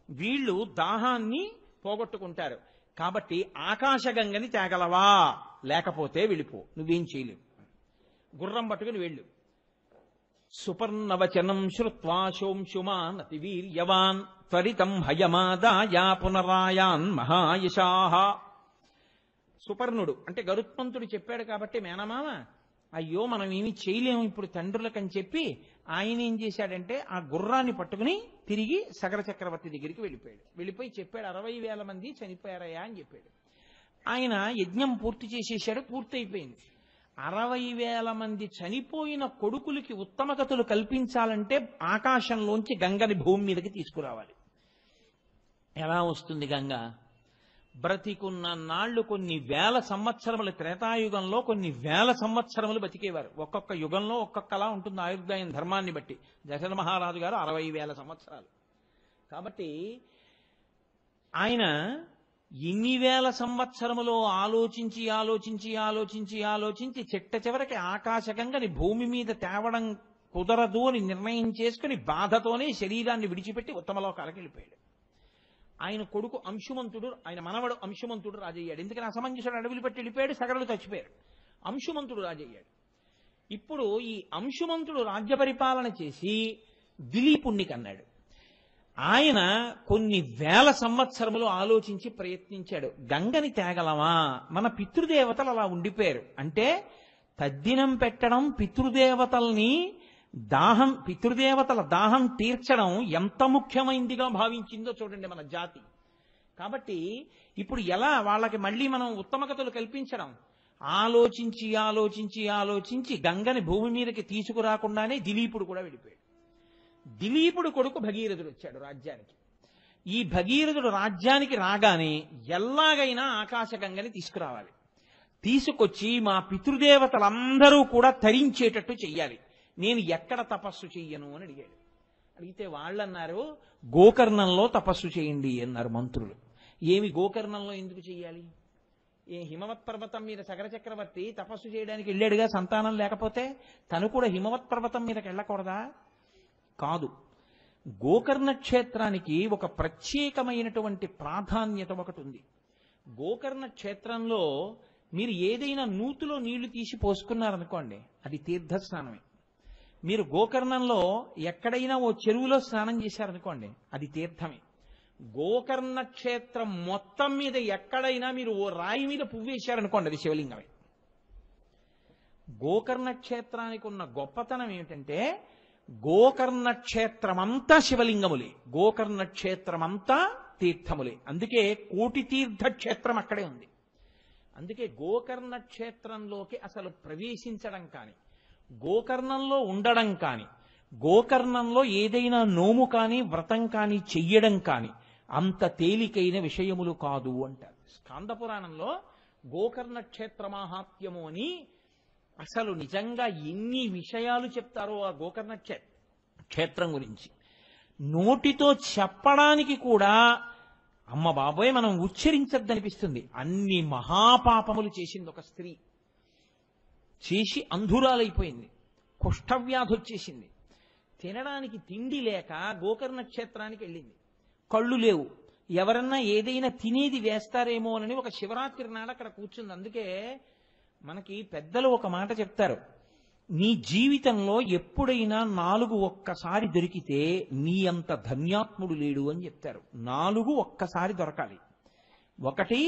వీళ్ళు దాహాన్ని పోగొట్టుకుంటారు. కాబట్టి ఆకాశగంగని తేగలవా? లేకపోతే వెళ్ళిపో, నువ్వేం చేయలేవు. గుర్రం పట్టుకుని వెళ్ళు. సుపర్ణవచనం శ్రుత్వా శోంశుమాన్ అతి వీర్యవాన్ త్వరితం హయమాదాయ పునరాయాన్ మహాయశాః. సుపర్ణుడు అంటే గరుత్మంతుడు చెప్పాడు కాబట్టి మేనమామ, అయ్యో మనం ఏమీ చేయలేము ఇప్పుడు తండ్రులకని చెప్పి ఆయన ఏం చేశాడంటే ఆ గుర్రాన్ని పట్టుకుని తిరిగి సగర చక్రవర్తి దగ్గరికి వెళ్ళిపోయాడు. వెళ్ళిపోయి చెప్పాడు, 60,000 మంది చనిపోయారయ్యా అని చెప్పాడు. ఆయన యజ్ఞం పూర్తి చేసేసాడు. పూర్తయిపోయింది. 60,000 మంది చనిపోయిన కొడుకులకి ఉత్తమ గతులు కల్పించాలంటే ఆకాశంలోంచి గంగని భూమి మీదకి తీసుకురావాలి. ఎలా వస్తుంది గంగ? బ్రతికున్న నాళ్లు కొన్ని వేల సంవత్సరములు, త్రేతాయుగంలో కొన్ని వేల సంవత్సరములు బతికేవారు. ఒక్కొక్క యుగంలో ఒక్కొక్కలా ఉంటుంది ఆయుర్దాయం ధర్మాన్ని బట్టి. దశరథ మహారాజు గారు 60,000 సంవత్సరాలు. కాబట్టి ఆయన ఇన్ని వేల సంవత్సరములో ఆలోచించి ఆలోచించి ఆలోచించి ఆలోచించి చిట్ట చివరికి ఆకాశగంగని భూమి మీద తేవడం కుదరదు అని నిర్ణయం చేసుకుని బాధతోనే శరీరాన్ని విడిచిపెట్టి ఉత్తమలోకాలకు వెళ్ళిపోయాడు. ఆయన కొడుకు అంశుమంతుడు, ఆయన మనవడు అంశుమంతుడు రాజయ్యాడు. ఎందుకని అసమంజసుడు అడవిలు పెట్టి వెళ్ళిపోయాడు, సగరులు చచ్చిపోయారు. అంశుమంతుడు రాజయ్యాడు. ఇప్పుడు ఈ అంశుమంతుడు రాజ్య పరిపాలన చేసి దిలీపుణ్ణి కన్నాడు. ఆయన కొన్ని వేల సంవత్సరములు ఆలోచించి ప్రయత్నించాడు. గంగని తేగలమా? మన పితృదేవతలు అలా ఉండిపోయారు. అంటే తద్దినం పెట్టడం, పితృదేవతల దాహం తీర్చడం ఎంత ముఖ్యమైనదిగా భావించిందో చూడండి మన జాతి. కాబట్టి ఇప్పుడు ఎలా వాళ్ళకి మళ్ళీ మనం ఉత్తమగతులు కల్పించడం? ఆలోచించి ఆలోచించి ఆలోచించి గంగని భూమి మీదకి తీసుకురాకుండానే దిలీపుడు కూడా వెళ్ళిపోయాడు. దిలీపుడు కొడుకు భగీరథుడు వచ్చాడు రాజ్యానికి. ఈ భగీరథుడు రాజ్యానికి రాగానే ఎలాగైనా ఆకాశగంగని తీసుకురావాలి. తీసుకొచ్చి మా పితృదేవతలందరూ కూడా తరించేటట్టు చెయ్యాలి. నేను ఎక్కడ తపస్సు చెయ్యను అని అడిగాడు. అడిగితే వాళ్ళన్నారు, గోకర్ణంలో తపస్సు చేయండి అన్నారు మంత్రులు. ఏమి గోకర్ణంలో ఎందుకు చెయ్యాలి? ఏ హిమవత్ పర్వతం మీద సగర చక్రవర్తి తపస్సు చేయడానికి వెళ్ళాడుగా సంతానం లేకపోతే, తను కూడా హిమవత్ పర్వతం మీదకి వెళ్ళకూడదా? కాదు. గోకర్ణ క్షేత్రానికి ఒక ప్రత్యేకమైనటువంటి ప్రాధాన్యత ఒకటి ఉంది. గోకర్ణ క్షేత్రంలో మీరు ఏదైనా నూతిలో నీళ్లు తీసి పోసుకున్నారనుకోండి, అది తీర్థస్నానమే. మీరు గోకర్ణంలో ఎక్కడైనా ఓ చెరువులో స్నానం చేశారనుకోండి, అది తీర్థమే. గోకర్ణ క్షేత్రం మొత్తం మీద ఎక్కడైనా మీరు ఓ రాయి మీద పువ్వేశారనుకోండి, అది శివలింగమే. గోకర్ణ క్షేత్రానికి ఉన్న గొప్పతనం ఏమిటంటే గోకర్ణ క్షేత్రమంతా శివలింగములే, గోకర్ణ క్షేత్రమంతా తీర్థములే. అందుకే కోటి తీర్థ క్షేత్రం అక్కడే ఉంది. అందుకే గోకర్ణ క్షేత్రంలోకి అసలు ప్రవేశించడం కానీ, గోకర్ణంలో ఉండడం కానీ, గోకర్ణంలో ఏదైనా నోము కానీ వ్రతం కానీ చెయ్యడం కానీ అంత తేలికైన విషయములు కాదు అంటారు. స్కాంద పురాణంలో గోకర్ణ క్షేత్ర మాహాత్మ్యము అని అసలు నిజంగా ఎన్ని విషయాలు చెప్తారో ఆ గోకర్ణ క్షేత్రం గురించి. నోటితో చెప్పడానికి కూడా అమ్మ బాబోయ్ మనం ఉచ్చరించద్దనిపిస్తుంది. అన్ని మహాపాపములు చేసింది ఒక స్త్రీ. చేసి అంధురాలైపోయింది, కుష్ఠవ్యాధి వచ్చేసింది, తినడానికి తిండి లేక గోకర్ణ క్షేత్రానికి వెళ్ళింది. కళ్ళు లేవు, ఎవరన్నా ఏదైనా తినేది వేస్తారేమో అని ఒక శివరాత్రి నాడు అక్కడ కూర్చుంది. అందుకే మనకి పెద్దలు ఒక మాట చెప్తారు, నీ జీవితంలో ఎప్పుడైనా 4 ఒక్కసారి దొరికితే నీ అంత ధన్యాత్ముడు లేడు అని చెప్తారు. 4 ఒక్కసారి దొరకాలి. 1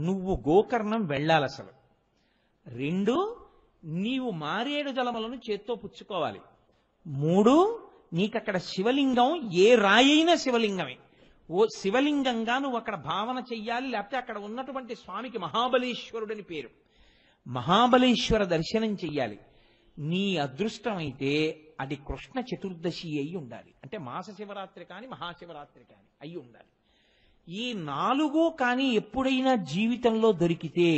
నువ్వు గోకర్ణం వెళ్ళాలి అసలు. 2 నీవు మారేడు జలములను చేత్తో పుచ్చుకోవాలి. 3 నీకక్కడ శివలింగం ఏ రాయైనా శివలింగమే. ఓ శివలింగంగా నువ్వు అక్కడ భావన చెయ్యాలి. లేకపోతే అక్కడ ఉన్నటువంటి స్వామికి మహాబలేశ్వరుడని పేరు, మహాబలేశ్వర దర్శనం చెయ్యాలి. నీ అదృష్టమైతే అది కృష్ణ చతుర్దశి అయి ఉండాలి. అంటే మాస శివరాత్రి కానీ మహాశివరాత్రి కానీ అయి ఉండాలి. ఈ 4 కానీ ఎప్పుడైనా జీవితంలో దొరికితే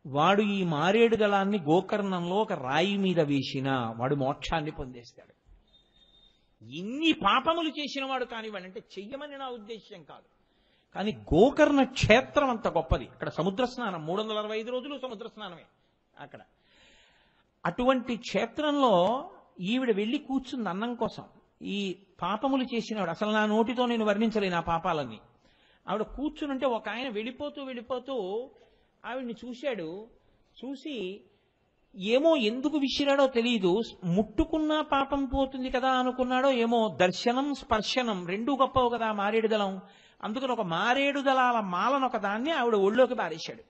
వాడు ఈ మారేడు దళాన్ని గోకర్ణంలో ఒక రాయి మీద వేసినా వాడు మోక్షాన్ని పొందేస్తాడు. ఇన్ని పాపములు చేసిన వాడు కానివాడు, అంటే చెయ్యమని నా ఉద్దేశ్యం కాదు, కానీ గోకర్ణ క్షేత్రం అంత గొప్పది. అక్కడ సముద్ర స్నానం 365 రోజులు సముద్ర స్నానమే అక్కడ. అటువంటి క్షేత్రంలో ఈవిడ వెళ్ళి కూర్చుంది అన్నం కోసం. ఈ పాపములు చేసినవాడు, అసలు నా నోటితో నేను వర్ణించలేను ఆ పాపాలన్నీ. ఆవిడ కూర్చునుంటే ఒక ఆయన వెళ్ళిపోతూ ఆవిడ్ని చూశాడు. చూసి ఏమో ఎందుకు విసిరాడో తెలియదు, ముట్టుకున్నా పాపం పోతుంది కదా అనుకున్నాడో ఏమో. దర్శనం స్పర్శనం 2 గొప్పవు కదా మారేడు దళం. అందుకని ఒక మారేడు దళాల మాలను ఒక దాన్ని ఆవిడ ఒళ్ళోకి పారేశాడు.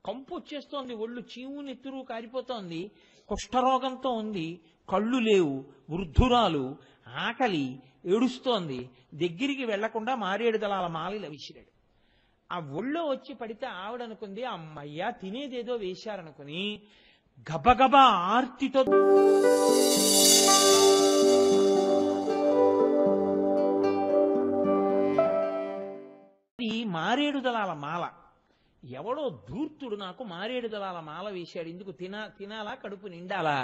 కంపు వచ్చేస్తోంది, ఒళ్ళు చీము నెత్తురు కారిపోతోంది, కుష్ఠరోగంతో ఉంది, కళ్ళు లేవు, వృద్ధురాలు, ఆకలి, ఏడుస్తోంది. దగ్గరికి వెళ్లకుండా మారేడు దళాల మాలిల విసిరాడు. ఆ ఒళ్ళో వచ్చి పడితే ఆవిడ అనుకుంది అమ్మయ్యా తినేదేదో వేశారనుకుని గబగబా ఆర్తితో మారేడు దళాల మాల. ఎవడో ధూర్తుడు నాకు మారేడు దళాల మాల వేశాడు, ఇందుకు తినాలా కడుపు నిండాలా.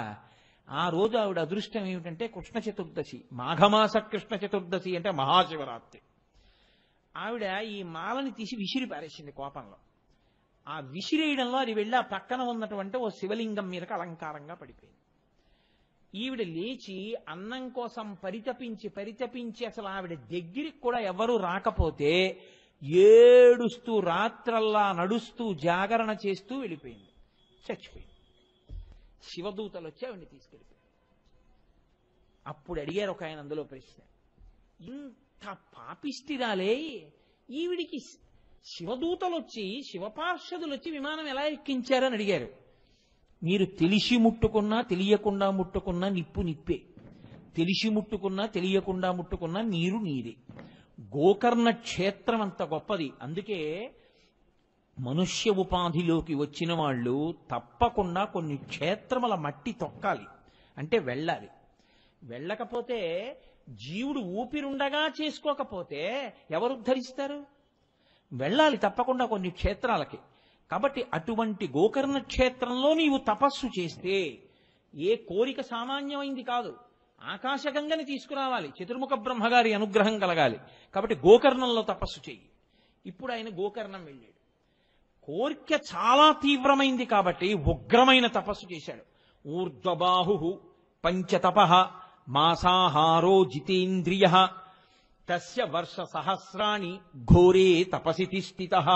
ఆ రోజు ఆవిడ అదృష్టం ఏమిటంటే కృష్ణ చతుర్దశి, మాఘమాస కృష్ణ చతుర్దశి అంటే మహాశివరాత్రి. ఆవిడ ఈ మాలని తీసి విసిరి పారేసింది కోపంలో. ఆ విసిరేయడంలో అది వెళ్ళి ఆ పక్కన ఉన్నటువంటి ఓ శివలింగం మీదకి అలంకారంగా పడిపోయింది. ఈవిడ లేచి అన్నం కోసం పరితపించి అసలు ఆవిడ దగ్గరికి కూడా ఎవరూ రాకపోతే ఏడుస్తూ రాత్రల్లా నడుస్తూ జాగరణ చేస్తూ వెళ్ళిపోయింది, చచ్చిపోయింది. శివదూతలు వచ్చి ఆవిడని తీసుకెళ్ళిపోయింది. అప్పుడు అడిగారు ఒక ఆయన అందులో ప్రశ్న, ఇంత పాపిష్టిరాలే ఈవిడికి శివదూతలు వచ్చి శివపార్షదులు వచ్చి విమానం ఎలా ఎక్కించారని అడిగారు. మీరు తెలిసి ముట్టుకున్నా తెలియకుండా ముట్టుకున్నా నిప్పు నిప్పే, తెలిసి ముట్టుకున్నా తెలియకుండా ముట్టుకున్నా నీరు నీరే. గోకర్ణ క్షేత్రం అంత గొప్పది. అందుకే మనుష్య ఉపాధిలోకి వచ్చిన వాళ్ళు తప్పకుండా కొన్ని క్షేత్రముల మట్టి తొక్కాలి, అంటే వెళ్ళాలి. వెళ్ళకపోతే జీవుడు ఊపిరుండగా చేసుకోకపోతే ఎవరు ఉద్ధరిస్తారు? వెళ్ళాలి తప్పకుండా కొన్ని క్షేత్రాలకి. కాబట్టి అటువంటి గోకర్ణ క్షేత్రంలో నీవు తపస్సు చేస్తే ఏ కోరిక సామాన్యమైంది కాదు, ఆకాశగంగని తీసుకురావాలి, చతుర్ముఖ బ్రహ్మగారి అనుగ్రహం కలగాలి. కాబట్టి గోకర్ణంలో తపస్సు చెయ్యి. ఇప్పుడు ఆయన గోకర్ణం వెళ్ళాడు. కోరిక చాలా తీవ్రమైంది కాబట్టి ఉగ్రమైన తపస్సు చేశాడు. ఊర్ధ్వబాహు పంచతపః మాసాహారో జితేంద్రియ తస్య వర్ష సహస్రాణి ఘోరే తపసి తిష్ఠితః.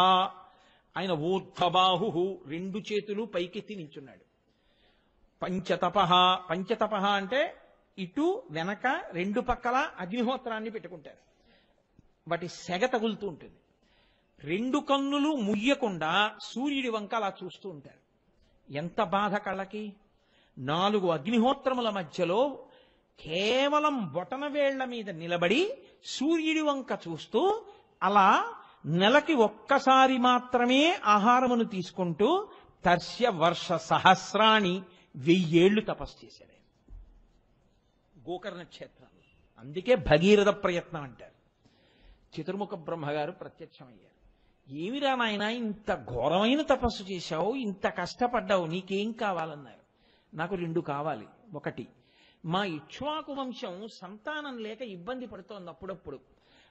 ఆయన ఊర్ధ్వబాహు 2 చేతులు పైకెత్తి నించున్నాడు. పంచతపః అంటే ఇటు వెనక 2 పక్కల అగ్నిహోత్రాన్ని పెట్టుకుంటారు, వాటి సెగ తగులుతూ ఉంటుంది. 2 కన్నులు ముయ్యకుండా సూర్యుడి వంక అలా చూస్తూ ఉంటారు. ఎంత బాధ కళ్ళకి. 4 అగ్నిహోత్రముల మధ్యలో కేవలం బొటన వేళ్ల మీద నిలబడి సూర్యుడి వంక చూస్తూ అలా నెలకి ఒక్కసారి మాత్రమే ఆహారమును తీసుకుంటూ తర్శ్య వర్ష సహస్రాణి 1000 ఏళ్లు తపస్సు చేశాడు ఆయన గోకర్ణ క్షేత్రంలో. అందుకే భగీరథ ప్రయత్నం అంటారు. చతుర్ముఖ బ్రహ్మగారు ప్రత్యక్షమయ్యారు. ఏమిరా నాయన ఇంత ఘోరమైన తపస్సు చేశావు, ఇంత కష్టపడ్డావు, నీకేం కావాలన్నారు. నాకు 2 కావాలి. ఒకటి, మా ఇక్ష్వాకు వంశం సంతానం లేక ఇబ్బంది పడుతోంది అప్పుడప్పుడు.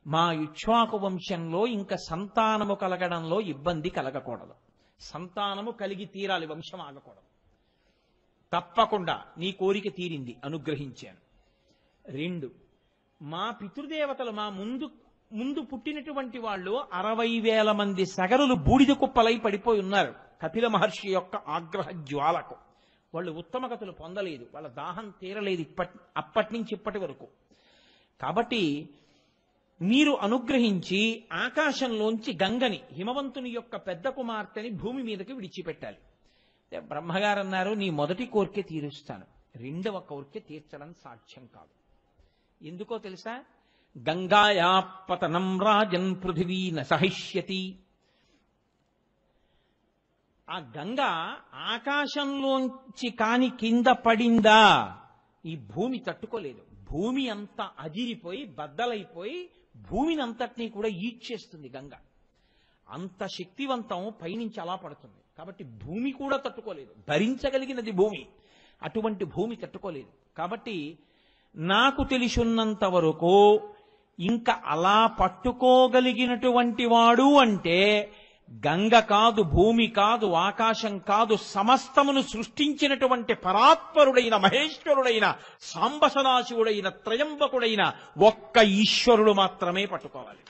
మా ఇక్ష్వాకు వంశంలో ఇంకా సంతానము కలగడంలో ఇబ్బంది కలగకూడదు. సంతానము కలిగి తీరాలి, వంశం ఆగకూడదు. తప్పకుండా నీ కోరిక తీరింది, అనుగ్రహించాను. 2, మా పితృదేవతలు మా ముందు పుట్టినటువంటి వాళ్ళు 60,000 మంది సగరులు బూడిద కుప్పలై పడిపోయి ఉన్నారు కపిల మహర్షి యొక్క ఆగ్రహ జ్వాలకు. వాళ్ళు ఉత్తమ గతులు పొందలేదు, వాళ్ళ దాహం తీరలేదు అప్పటి నుంచి ఇప్పటి వరకు. కాబట్టి మీరు అనుగ్రహించి ఆకాశంలోంచి గంగని, హిమవంతుని యొక్క పెద్ద కుమార్తెని భూమి మీదకి విడిచిపెట్టాలి. బ్రహ్మగారు అన్నారు, నీ మొదటి కోరిక తీరుస్తాను, 2వ కోరిక తీర్చడం సాధ్యం కాదు. ఎందుకో తెలుసా? గంగాయా పతనం రాజన్ పృథివీ న సహిష్యతి. ఆ గంగ ఆకాశంలోంచి కాని కింద పడిందా ఈ భూమి తట్టుకోలేదు. భూమి అంతా అదిరిపోయి బద్దలైపోయి భూమిని అంతటినీ కూడా ఈడ్చేస్తుంది గంగ. అంత శక్తివంతం పైనుంచి అలా పడుతుంది. కాబట్టి భూమి కూడా తట్టుకోలేదు, భరించగలిగినది భూమి. అటువంటి భూమి తట్టుకోలేదు. కాబట్టి నాకు తెలిసినంత వరకు ఇంకా అలా పట్టుకోగలిగినటువంటి వాడు అంటే గంగ కాదు, భూమి కాదు, ఆకాశం కాదు, సమస్తమును సృష్టించినటువంటి పరాత్పరుడైన మహేశ్వరుడైన సాంబసదాశివుడైన త్రయంబకుడైన ఒక్క ఈశ్వరుడు మాత్రమే పట్టుకోవాలి.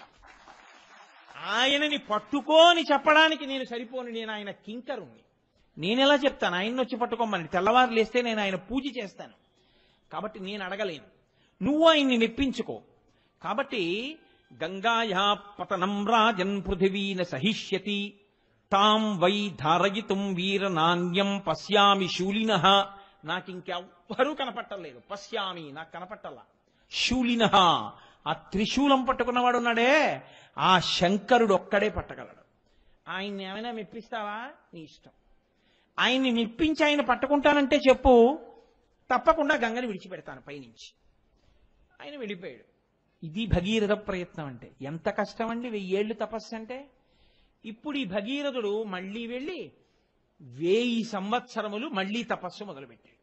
ఆయనని పట్టుకోని చెప్పడానికి నేను సరిపోను, నేను ఆయన కింకరుణ్ణి. నేనెలా చెప్తాను ఆయన్ని వచ్చి పట్టుకోమని? తెల్లవారు లేస్తే నేను ఆయన పూజ చేస్తాను. కాబట్టి నేను అడగలేను, నువ్వు ఆయన్ని మెప్పించుకో. కాబట్టి గంగాయా పతనం రాజన్ పృథివీన సహిష్యతి తాం వై ధారయితుం వీర నాణ్యం పశ్యామి శూలినః. నాకింకెవ్వరూ కనపట్టలేదు. పశ్యామి, నాకు కనపట్టల్లా. శూలినః, ఆ త్రిశూలం పట్టుకున్నవాడు ఉన్నాడే, ఆ శంకరుడు ఒక్కడే పట్టగలడు. ఆయన్ని ఏమైనా మెప్పిస్తావా? నీ ఇష్టం. ఆయన్ని మెప్పించి ఆయన పట్టుకుంటానంటే చెప్పు, తప్పకుండా గంగని విడిచిపెడతాను పైనుంచి. ఆయన వెళ్ళిపోయాడు. ఇది భగీరథ ప్రయత్నం అంటే. ఎంత కష్టం అండి 1000 ఏళ్లు తపస్సు అంటే. ఇప్పుడు ఈ భగీరథుడు మళ్ళీ వెళ్ళి 1000 సంవత్సరములు మళ్ళీ తపస్సు మొదలుపెట్టాడు.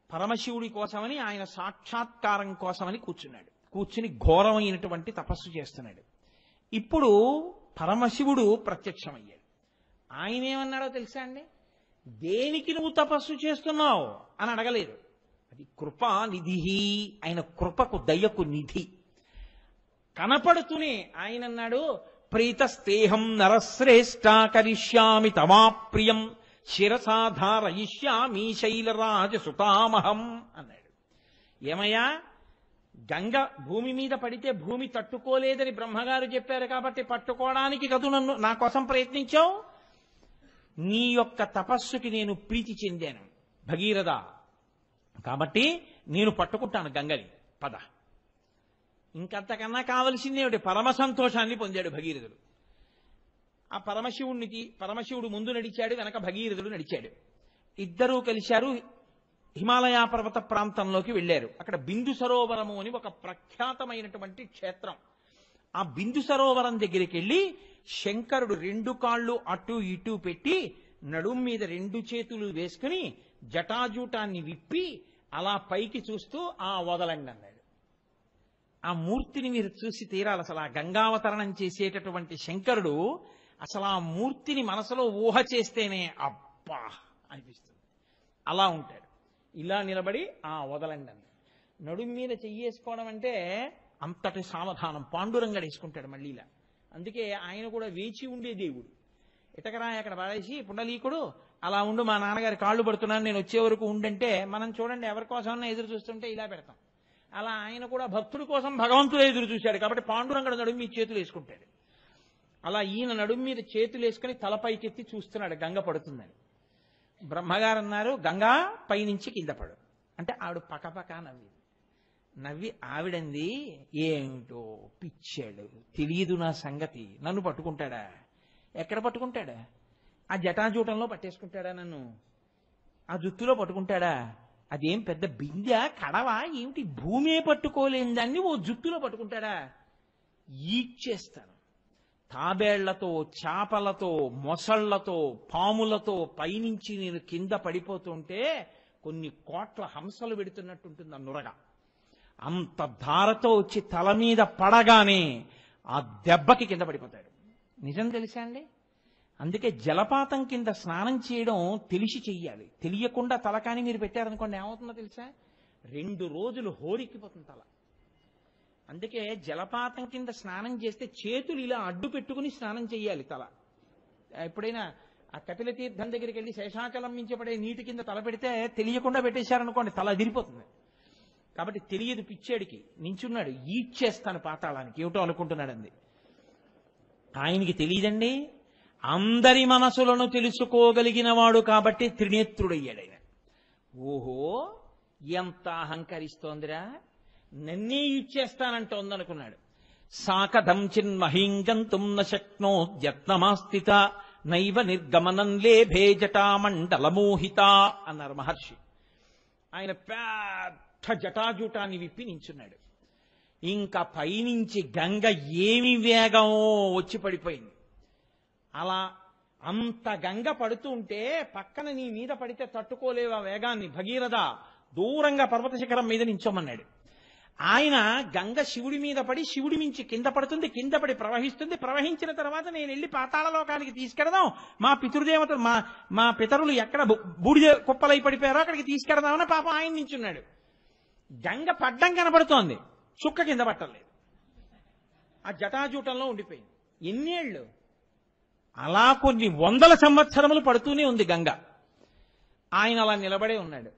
పరమశివుడి కోసమని, ఆయన సాక్షాత్కారం కోసమని కూర్చున్నాడు. కూర్చుని ఘోరమైనటువంటి తపస్సు చేస్తున్నాడు. ఇప్పుడు పరమశివుడు ప్రత్యక్షమయ్యాడు. ఆయన ఏమన్నాడో తెలుసా అండి? దేనికి నువ్వు తపస్సు చేస్తున్నావు అని అడగలేదు. అది కృపా నిధి, ఆయన కృపకు దయకు నిధి. కనపడుతూనే ఆయన అన్నాడు, ప్రీతస్తేహం నరశ్రేష్ఠ కరిష్యామి తమాప్రియం శిరసాధారయిష్యామి శైలరాజ సుతామహం అన్నాడు. ఏమయ్యా, గంగ భూమి మీద పడితే భూమి తట్టుకోలేదని బ్రహ్మగారు చెప్పారు కాబట్టి పట్టుకోవడానికి కదూ నన్ను నా కోసం ప్రయత్నించావు. నీ యొక్క తపస్సుకి నేను ప్రీతి చెందాను భగీరథ, కాబట్టి నేను పట్టుకుంటాను గంగని, పద. ఇంకంతకన్నా కావలసింది ఏమిటి? పరమ సంతోషాన్ని పొందాడు భగీరథుడు. ఆ పరమశివుడు ముందు నడిచాడు, వెనక భగీరథుడు నడిచాడు. ఇద్దరూ కలిశారు. హిమాలయ పర్వత ప్రాంతంలోకి వెళ్ళారు. అక్కడ బిందు సరోవరము అని ఒక ప్రఖ్యాతమైనటువంటి క్షేత్రం. ఆ బిందు సరోవరం దగ్గరికి వెళ్ళి శంకరుడు 2 కాళ్ళు అటు ఇటు పెట్టి నడుం మీద 2 చేతులు వేసుకుని జటాజూటాన్ని విప్పి అలా పైకి చూస్తూ ఆ వదలండి అన్నాడు. ఆ మూర్తిని మీరు చూసి తీరాలి. అసలు ఆ గంగావతరణం చేసేటటువంటి శంకరుడు అసలు ఆ మూర్తిని మనసులో ఊహ చేస్తేనే అబ్బా అనిపిస్తుంది. అలా ఉంటాడు. ఇలా నిలబడి ఆ వదలండి అన్నాడు. నడుం మీద చెయ్యేసుకోవడం అంటే అంతటి సావధానం. పాండురంగడు వేసుకుంటాడు మళ్ళీ ఇలా. అందుకే ఆయన కూడా వేచి ఉండే దేవుడు. ఇటకరా అక్కడ పడేసి పుండలీకుడు అలా ఉండు, మా నాన్నగారి కాళ్ళు పడుతున్నాను, నేను వచ్చే వరకు ఉండంటే మనం చూడండి ఎవరి కోసమన్నా ఎదురు చూస్తుంటే ఇలా పెడతాం. అలా ఆయన కూడా భక్తుడి కోసం భగవంతుడు ఎదురు చూశాడు కాబట్టి పాండురంగడు నడుము మీద చేతులు వేసుకుంటాడు. అలా ఈయన నడుము మీద చేతులు వేసుకుని తలపైకెత్తి చూస్తున్నాడు గంగ పడుతుందని. బ్రహ్మగారు అన్నారు, గంగా పైనుంచి కింద పడు అంటే ఆవిడ పకపక నవ్వింది. నవ్వి ఆవిడంది, ఏమిటో పిచ్చాడు, తెలియదు నా సంగతి, నన్ను పట్టుకుంటాడా? ఎక్కడ పట్టుకుంటాడా? ఆ జటాజూటంలో పట్టేసుకుంటాడా నన్ను? ఆ జుత్తులో పట్టుకుంటాడా? అదేం పెద్ద బిందె కడవా ఏమిటి? భూమే పట్టుకోలేని దాన్ని ఓ జుత్తులో పట్టుకుంటాడా? ఈడ్చేస్తాను. తాబేళ్లతో, చేపలతో, మొసళ్లతో, పాములతో పైనుంచి నేను కింద పడిపోతుంటే కొన్ని కోట్ల హంసలు పెడుతున్నట్టుంటుంది ఆ నురగ. అంత ధారతో వచ్చి తల మీద పడగానే ఆ దెబ్బకి కింద పడిపోతాడు. నిజం తెలుసా అండి? అందుకే జలపాతం కింద స్నానం చేయడం తెలిసి చెయ్యాలి. తెలియకుండా తలకాని మీరు పెట్టారనుకోండి, ఏమవుతుందో తెలుసా? 2 రోజులు హోరెక్కిపోతుంది తల. అందుకే జలపాతం కింద స్నానం చేస్తే చేతులు ఇలా అడ్డు పెట్టుకుని స్నానం చెయ్యాలి తల. ఎప్పుడైనా ఆ కపిల తీర్థం దగ్గరికి వెళ్ళి శేషాచలం మించబడే నీటి కింద తల పెడితే తెలియకుండా పెట్టేశారనుకోండి, తల అదిరిపోతుంది. కాబట్టి తెలియదు పిచ్చేడికి. నించున్నాడు, ఈడ్చేస్తాను పాతాళానికి. ఏమిటో అనుకుంటున్నాడండి. ఆయనకి తెలియదండి, అందరి మనసులను తెలుసుకోగలిగిన వాడు కాబట్టి త్రినేత్రుడయ్యాడు ఆయన. ఓహో, ఎంత అహంకరిస్తోందిరా, నన్నే ఇచ్చేస్తానంటోందనుకున్నాడు. సాకథం చిన్మహీంగంతుం న శక్నోద్యత్నమాస్థిత నైవ నిర్గమనం లేభే జటామండలమోహిత అన్నారు మహర్షి. ఆయన పెద్ద జటాజూటాన్ని విప్పి నించున్నాడు. ఇంకా పైనుంచి గంగ ఏమి వేగమో వచ్చి పడిపోయింది. అలా అంత గంగ పడుతూ ఉంటే పక్కన నీ మీద పడితే తట్టుకోలేవా వేగాన్ని, భగీరథ దూరంగా పర్వత శిఖరం మీద నించోమన్నాడు. ఆయన గంగ శివుడి మీద పడి శివుడి మించి కింద పడుతుంది, కింద పడి ప్రవహిస్తుంది. ప్రవహించిన తర్వాత నేను వెళ్ళి పాతాళ లోకానికి తీసుకెడదాం, మా పితృదేవతలు మా పితరులు ఎక్కడ బూడిద కుప్పలై పడిపోయారో అక్కడికి తీసుకెడదామని పాపం ఆయన నించున్నాడు. గంగ పడ్డం కనపడుతోంది, చుక్క కింద పట్టలేదు. ఆ జటాజూటంలో ఉండిపోయింది. ఎన్నేళ్ళు? అలా కొన్ని 100 సంవత్సరములు పడుతూనే ఉంది గంగ. ఆయన అలా నిలబడే ఉన్నాడు.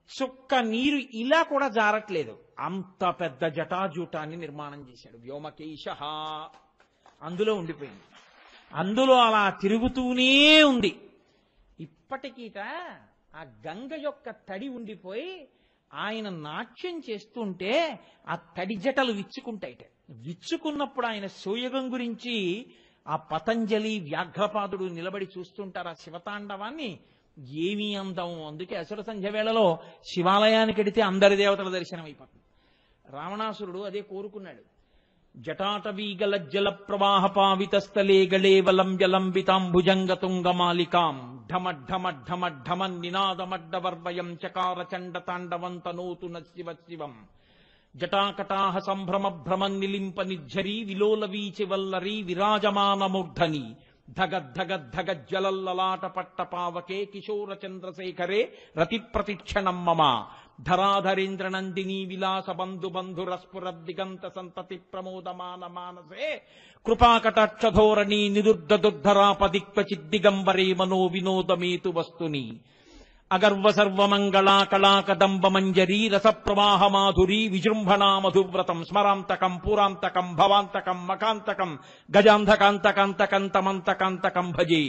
చుక్క నీరు ఇలా కూడా జారట్లేదు. అంత పెద్ద జటాజూటాన్ని నిర్మాణం చేశాడు. వ్యోమకేశ అందులో ఉండిపోయింది. అందులో అలా తిరుగుతూనే ఉంది. ఇప్పటికీట ఆ గంగ యొక్క తడి ఉండిపోయి ఆయన నాట్యం చేస్తుంటే ఆ తడి జటలు విచ్చుకుంటాయిట. విచ్చుకున్నప్పుడు ఆయన సోయగం గురించి ఆ పతంజలి వ్యాఘ్రపాదుడు నిలబడి చూస్తుంటారు ఆ శివతాండవాన్ని. ఏమీ అందం. అందుకే అసుర సంధ్య వేళలో శివాలయానికి వెడితే అందరి దేవతల దర్శనం అయిపోతుంది. రావణాసురుడు అదే కోరుకున్నాడు. జటాటవీగలజ్జల ప్రవాహ పావితస్థలే గళేవలంబ్యలంబితాంభుజంగతుంగమాలికాం ఢమఢమఢమఢమ నినాదమడ్డవర్వయం చకార చండ తాండవంతనోతు శివ శివం జటాకటాహ సంభ్రమ భ్రమన్నిలింప నిర్ఝరీ విలోల వీచి వల్లరీ విరాజమానమూర్ధని ధగద్ధగద్ధగజ్జలల్లలాట పట్ట పావకే కిశోర చంద్రశేఖరే రతి ప్రతిక్షణం మమ ధరాధరేంద్ర నందినీ విలాస బంధు బంధురస్ఫురద్దిగంత సంతతి ప్రమోదమాన మానసే కృపాకటాక్షధోరణీ నిరుద్ధదుద్ధరాపదిక్వచిద్దిగంబరే మనో వినోదమేతు వస్తుని అగర్వ సర్వమంగళా కళాకదంబ మంజరీ రసప్రవాహ మాధురీ విజృంభణా మధువ్రతం స్మరాంతకం పురాంతకం భవాంతకం మకాంతకం గజాంధకాంతకాంతకం తమంతకాంతకం భజే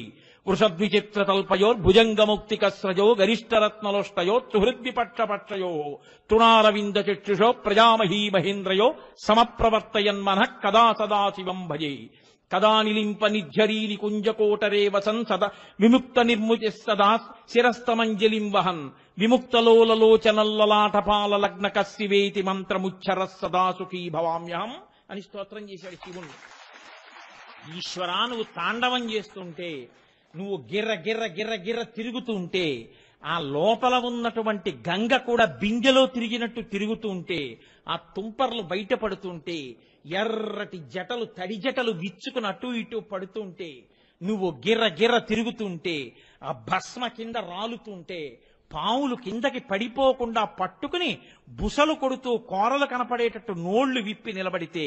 వృషద్విచిత్రతల్పయోర్భుజంగముక్తికస్రజో గరిష్టరత్నలోష్టయో సుహృద్విపక్షపక్షయో తృణారవింద చక్షుషో ప్రజామహీ మహేంద్రయో సమప్రవర్తయన్మనః కదా సదా శివం భజే కదా నిలింప నిర్ఝరీ నికుంజకోటరే వసన్ సదా విముక్త నిర్ముచి సదా శిరస్తమంజలిం వహన్ విముక్తలోలలోచనల్లలాటపాల లగ్న కస్సివేతి మంత్రముచ్చర సదా సుఖీ భవామ్యహం అని స్తోత్రం చేశాడు శివుణ్ణి. ఈశ్వరా, నువ్వు తాండవం చేస్తుంటే, నువ్వు గిర్ర గిర్ర గిర్ర గిర్ర తిరుగుతుంటే, ఆ లోపల ఉన్నటువంటి గంగ కూడా బిందెలో తిరిగినట్టు తిరుగుతుంటే, ఆ తుంపర్లు బయటపడుతుంటే, ఎర్రటి జటలు తడి జటలు విచ్చుకుని అటు ఇటు పడుతుంటే, నువ్వు గిర్ర గిర్ర తిరుగుతుంటే, ఆ భస్మ కింద రాలుతుంటే, పావులు కిందకి పడిపోకుండా పట్టుకుని బుసలు కొడుతూ కోరలు కనపడేటట్టు నోళ్లు విప్పి నిలబడితే,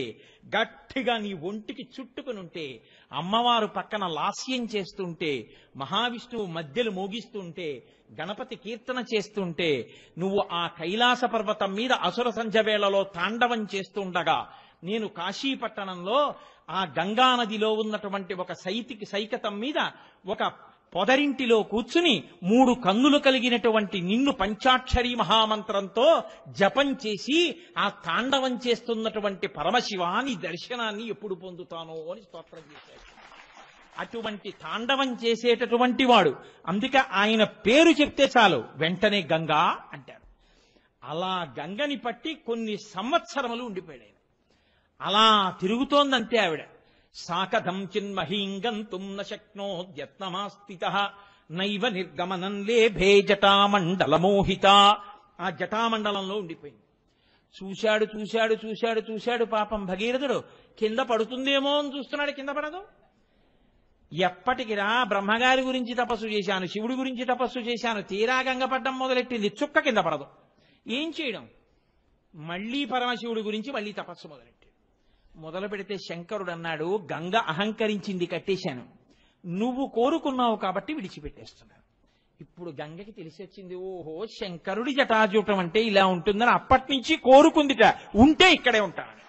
గట్టిగా నీ ఒంటికి చుట్టుకునుంటే, అమ్మవారు పక్కన లాస్యం చేస్తుంటే, మహావిష్ణువు మధ్యలు మోగిస్తుంటే, గణపతి కీర్తన చేస్తుంటే, నువ్వు ఆ కైలాస పర్వతం మీద అసుర సంధ్య వేళలో తాండవం చేస్తుండగా, నేను కాశీపట్టణంలో ఆ గంగానదిలో ఉన్నటువంటి ఒక సైకతం మీద ఒక పొదరింటిలో కూర్చుని 3 కన్నులు కలిగినటువంటి నిన్ను పంచాక్షరీ మహామంత్రంతో జపం చేసి ఆ తాండవం చేస్తున్నటువంటి పరమశివాని దర్శనాన్ని ఎప్పుడు పొందుతానో అని స్తోత్రం చేశాడు. అటువంటి తాండవం చేసేటటువంటి వాడు. అందుకే ఆయన పేరు చెప్తే చాలు వెంటనే గంగా అంటారు. అలా గంగని పట్టి కొన్ని సంవత్సరములు ఉండిపోయాడు ఆయన. అలా తిరుగుతోందంతే ఆవిడ. సాకథం చిన్మహీం గంతుం న శక్నోద్యత్నమాస్థితః నైవ నిర్గమనం లేభే జటామండలమోహిత. ఆ జటామండలంలో ఉండిపోయింది. చూశాడు చూశాడు చూశాడు చూశాడు పాపం భగీరథుడు. కింద పడుతుందేమో అని చూస్తున్నాడు, కింద పడదు. ఎప్పటికిరా బ్రహ్మగారి గురించి తపస్సు చేశాను, శివుడి గురించి తపస్సు చేశాను, తీరా గంగ పడ్డం మొదలెట్టింది, చుక్క కింద పడదు. ఏం చేయడం? మళ్లీ పరమశివుడి గురించి మళ్లీ తపస్సు మొదలు పెడితే శంకరుడు అన్నాడు, గంగ అహంకరించింది, కట్టేశాను, నువ్వు కోరుకున్నావు కాబట్టి విడిచిపెట్టేస్తున్నాను. ఇప్పుడు గంగకి తెలిసి వచ్చింది, ఓహో శంకరుడి జటాజూటం అంటే ఇలా ఉంటుందని. అప్పటి నుంచి కోరుకుందిట, ఉంటే ఇక్కడే ఉంటానని.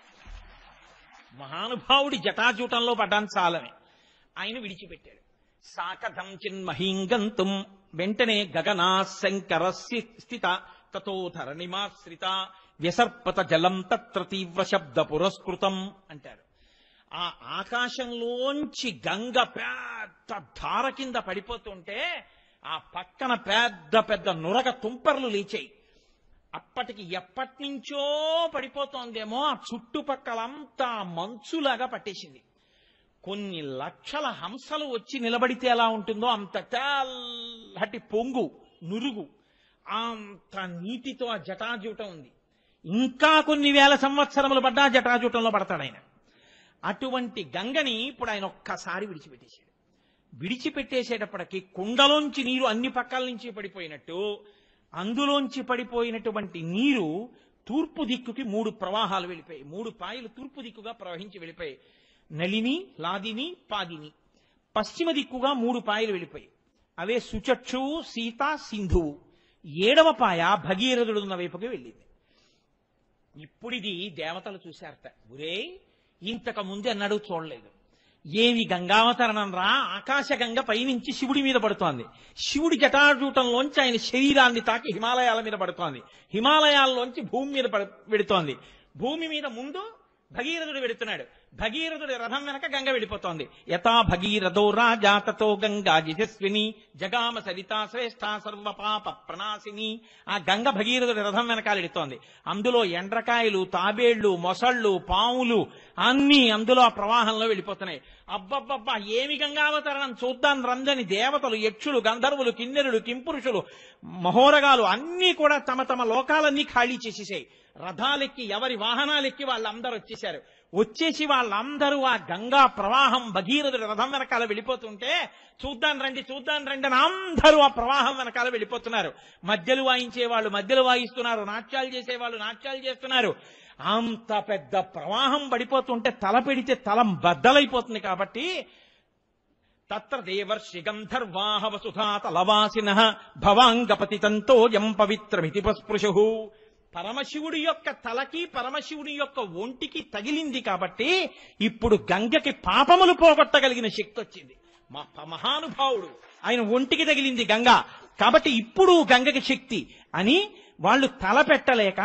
మహానుభావుడి జటాజూటంలో పడ్డాను చాలని ఆయన విడిచిపెట్టాడు. సాకథం చిన్మహీం గంతుం, వెంటనే గగనా శంకర స్థిత తతోధరణిమాశ్రిత వ్యసర్పత జలం తత్ర తీవ్ర శబ్ద పురస్కృతం అంటారు. ఆ ఆకాశంలోంచి గంగ పెద్ద ధార కింద పడిపోతుంటే ఆ పక్కన పెద్ద పెద్ద నురగ తుంపర్లు లేచాయి. అప్పటికి ఎప్పటి నుంచో పడిపోతోందేమో, ఆ చుట్టుపక్కలంతా మంచులాగా పట్టేసింది. కొన్ని లక్షల హంసలు వచ్చి నిలబడితే ఎలా ఉంటుందో అంత తెల్లటి పొంగు నురుగు, అంత నీటితో ఆ జటాజూటం ఉంది. ఇంకా కొన్ని వేల సంవత్సరములు పడ్డా జటాజూటంలో పడతాడు ఆయన. అటువంటి గంగని ఇప్పుడు ఆయన ఒక్కసారి విడిచిపెట్టేశాడు. విడిచిపెట్టేసేటప్పటికి కుండలోంచి నీరు అన్ని పక్కల నుంచి పడిపోయినట్టు, అందులోంచి పడిపోయినటువంటి నీరు తూర్పు దిక్కుకి 3 ప్రవాహాలు వెళ్ళిపోయాయి. 3 పాయలు తూర్పు దిక్కుగా ప్రవహించి వెళ్ళిపోయాయి. నళిని, లాదిని, పాదిని. పశ్చిమ దిక్కుగా 3 పాయలు వెళ్ళిపోయాయి. అవే సుచక్షువు, సీత, సింధువు. 7వ పాయ భగీరథుడున్న వైపుకి వెళ్ళింది. ఇప్పుడిది దేవతలు చూశారట. ఒరే ఇంతకు ముందు అన్నాడు చూడలేదు, ఏమి గంగావతరణం రా, ఆకాశ గంగ పైనుంచి శివుడి మీద పడుతోంది, శివుడి జటాజూటంలోంచి ఆయన శరీరాన్ని తాకి హిమాలయాల మీద పడుతోంది, హిమాలయాల్లోంచి భూమి మీద పెడుతోంది, భూమి మీద ముందు భగీరథుడు వెడుతున్నాడు, భగీరథుడి రథం వెనక గంగ వెళ్ళిపోతోంది. యథా భగీరథో రాజా తతో గంగా యశస్విని జగామ సరితా శ్రేష్ఠ సర్వ పాప ప్రణాశిని. ఆ గంగ భగీరథుడి రథం వెనకాల వెడుతోంది. అందులో ఎండ్రకాయలు, తాబేళ్లు, మొసళ్ళు, పాములు అన్నీ అందులో ఆ ప్రవాహంలో వెళ్ళిపోతున్నాయి. అబ్బబ్బబ్బా ఏమి గంగావతరణం, చూద్దాం రంజని దేవతలు, యక్షులు, గంధర్వులు, కిన్నెరులు, కింపురుషులు, మహోరగాలు అన్నీ కూడా తమ తమ లోకాలన్నీ ఖాళీ చేసేసాయి. రథాలెక్కి ఎవరి వాహనాలెక్కి వాళ్ళందరూ వచ్చేశారు. వచ్చేసి వాళ్ళందరూ ఆ గంగా ప్రవాహం భగీరథుడి రథం వెనకాల వెళ్ళిపోతుంటే చూద్దాం రండి చూద్దాం రండి అని అందరూ ఆ ప్రవాహం వెనకాల వెళ్ళిపోతున్నారు. మధ్యలు వాయించేవాళ్ళు మధ్యలు వాయిస్తున్నారు, నాట్యాలు చేసేవాళ్ళు నాట్యాలు చేస్తున్నారు. అంత పెద్ద ప్రవాహం పడిపోతుంటే తల పెడితే తల బద్దలైపోతుంది. కాబట్టి తత్ర దేవర్షి గంధర్వాహ వసుధా తలవాసినః భవాంగపతితంతో యం పవిత్రమితి పస్పృశు. పరమశివుడి యొక్క తలకి పరమశివుడి యొక్క ఒంటికి తగిలింది కాబట్టి ఇప్పుడు గంగకి పాపములు పోగొట్టగలిగిన శక్తి వచ్చింది. మహానుభావుడు ఆయన ఒంటికి తగిలింది గంగ కాబట్టి ఇప్పుడు గంగకి శక్తి అని వాళ్ళు తల పెట్టలేక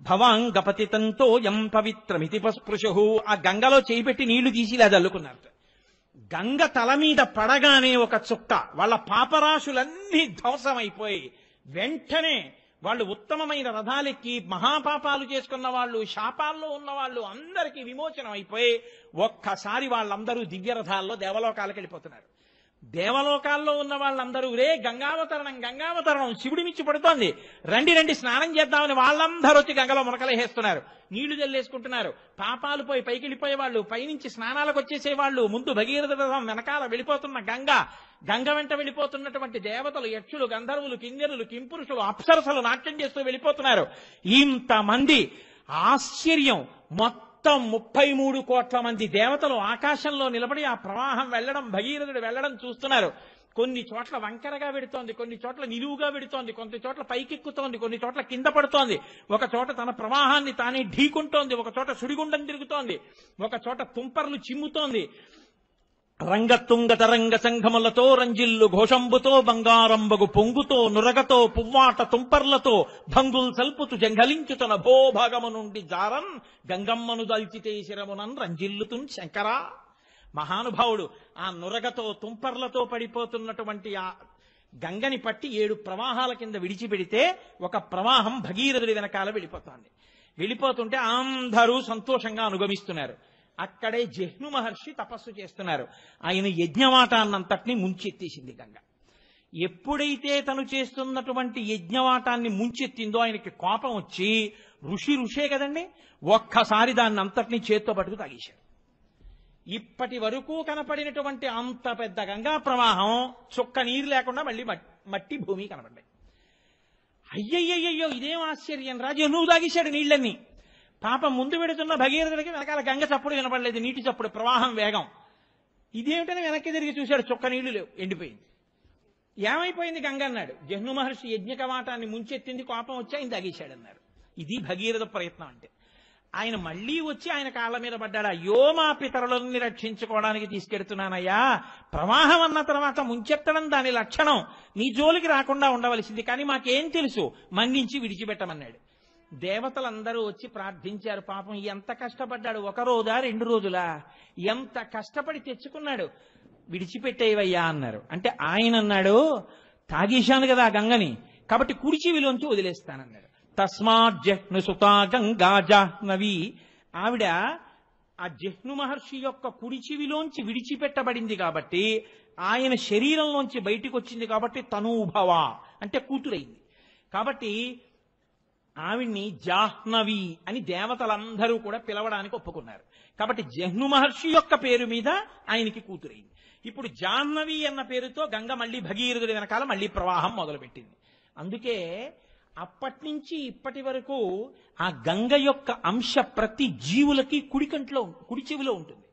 భవాంగపతితంతో యం పవిత్రమితి పస్పృశు ఆ గంగలో చేయిపెట్టి నీళ్లు తీసి ఇలా చల్లుకున్నారు. గంగ తల మీద పడగానే ఒక చుక్క వాళ్ళ పాపరాశులన్నీ ధ్వంసమైపోయి వెంటనే వాళ్ళు ఉత్తమమైన రథాలెక్కి మహాపాపాలు చేసుకున్న వాళ్ళు, శాపాల్లో ఉన్న వాళ్ళు అందరికీ విమోచనం అయిపోయి ఒక్కసారి వాళ్ళందరూ దివ్య రథాల్లో దేవలోకాలకు వెళ్ళిపోతున్నారు. దేవలోకాల్లో ఉన్న వాళ్ళందరూ రే గంగావతరణం గంగావతరణం శివుడి మిచ్చి పడుతోంది, రండి రండి స్నానం చేద్దామని వాళ్ళందరూ వచ్చి గంగలో మునకలేసేస్తున్నారు, నీళ్లు జల్లేసుకుంటున్నారు. పాపాలు పోయి పైకి వెళ్ళిపోయేవాళ్ళు, పైనుంచి స్నానాలకు వచ్చేసేవాళ్ళు, ముందు భగీరథ రథం వెనకాల వెళ్ళిపోతున్న గంగ వెంట వెళ్ళిపోతున్నటువంటి దేవతలు, యక్షులు, గంధర్వులు, కిన్నెరులు, కింపురుషులు, అప్సరసలు నాట్యం చేస్తూ వెళ్ళిపోతున్నారు. ఇంతమంది ఆశ్చర్యం. మొత్తం 33 కోట్ల మంది దేవతలు ఆకాశంలో నిలబడి ఆ ప్రవాహం వెళ్లడం, భగీరథుడు వెళ్లడం చూస్తున్నారు. కొన్ని చోట్ల వంకరగా వెడుతోంది, కొన్ని చోట్ల నిలువుగా వెడుతోంది, కొన్ని చోట్ల పైకెక్కుతోంది, కొన్ని చోట్ల కింద పడుతోంది, ఒక చోట తన ప్రవాహాన్ని తానే ఢీకుంటోంది, ఒక చోట సుడిగుండం తిరుగుతోంది, ఒక చోట తుంపర్లు చిమ్ముతోంది. రంగతుంగ తరంగ సంఘములతో రంజిల్లు ఘోషంబుతో బంగారంబగు పొంగుతో నురగతో పువ్వాట తుంపర్లతో భంగుల్ సల్పుతు జంఘలించుతన భోభాగము నుండి జారన్ గంగమ్మను దల్చితే శిరమునన్ రంజిల్లుతున్ శంకరా. మహానుభావుడు ఆ నురగతో తుంపర్లతో పడిపోతున్నటువంటి ఆ గంగని పట్టి 7 ప్రవాహాల కింద విడిచిపెడితే ఒక ప్రవాహం భగీరథుడి వెనకాల వెళ్ళిపోతుంటే అందరూ సంతోషంగా అనుగమిస్తున్నారు. అక్కడే జహ్ను మహర్షి తపస్సు చేస్తున్నారు. ఆయన యజ్ఞవాటాన్నంతటినీ ముంచెత్తేసింది గంగ. ఎప్పుడైతే తను చేస్తున్నటువంటి యజ్ఞవాటాన్ని ముంచెత్తిందో ఆయనకి కోపం వచ్చి, ఋషే కదండి, ఒక్కసారి దాన్ని అంతటినీ చేత్తో పట్టుకు తాగేశాడు. ఇప్పటి వరకు కనపడినటువంటి అంత పెద్ద గంగా ప్రవాహం చుక్క నీరు లేకుండా మళ్ళీ మట్టి భూమి కనపడ్డాయి. అయ్యయ్యయ్యో ఇదేం ఆశ్చర్యం రా, జహ్నువు తాగేశాడు నీళ్లన్నీ. పాపం ముందు పెడుతున్న భగీరథుడికి వెనకాల గంగ చప్పుడు వినపడలేదు, నీటి చప్పుడు, ప్రవాహం వేగం. ఇదేమిటని వెనక్కి తిరిగి చూశాడు, చుక్క నీళ్లు లేవు, ఎండిపోయింది. ఏమైపోయింది గంగ అన్నాడు. జహ్ను మహర్షి యజ్ఞకవాటాన్ని ముంచెత్తింది, కోపం వచ్చి ఆయన తాగేశాడు అన్నారు. ఇది భగీరథ ప్రయత్నం అంటే. ఆయన మళ్లీ వచ్చి ఆయన కాళ్ళ మీద పడ్డాడు. అయ్యో మా పితరులని రక్షించుకోవడానికి తీసుకెడుతున్నానయ్యా, ప్రవాహం అన్న తర్వాత ముంచెత్తడం దాని లక్షణం, నీ జోలికి రాకుండా ఉండవలసింది, కానీ మాకేం తెలుసు, మన్నించి విడిచిపెట్టమన్నాడు. దేవతలందరూ వచ్చి ప్రార్థించారు. పాపం ఎంత కష్టపడ్డాడు, 1 రోజా 2 రోజులా, ఎంత కష్టపడి తెచ్చుకున్నాడు, విడిచిపెట్టేవయ్యా అన్నారు. అంటే ఆయన అన్నాడు, తాగేశాను కదా గంగని, కాబట్టి కుడి చెవిలోంచి వదిలేస్తానన్నాడు. తస్మాత్ జహ్ను సుతా గంగా జాహ్నవి. ఆవిడ ఆ జహ్ను మహర్షి యొక్క కుడి చెవిలోంచి విడిచిపెట్టబడింది కాబట్టి, ఆయన శరీరంలోంచి బయటికి వచ్చింది కాబట్టి తనూభవ అంటే కూతురైంది. కాబట్టి ఆవిడ్ని జాహ్నవి అని దేవతలందరూ కూడా పిలవడానికి ఒప్పుకున్నారు. కాబట్టి జహ్ను మహర్షి యొక్క పేరు మీద ఆయనకి కూతురైంది. ఇప్పుడు జాహ్నవి అన్న పేరుతో గంగ మళ్ళీ భగీరథుడి వెనకాల మళ్ళీ ప్రవాహం మొదలుపెట్టింది. అందుకే అప్పటి నుంచి ఇప్పటి వరకు ఆ గంగ యొక్క అంశ ప్రతి జీవులకి కుడి చెవిలో ఉంటుంది.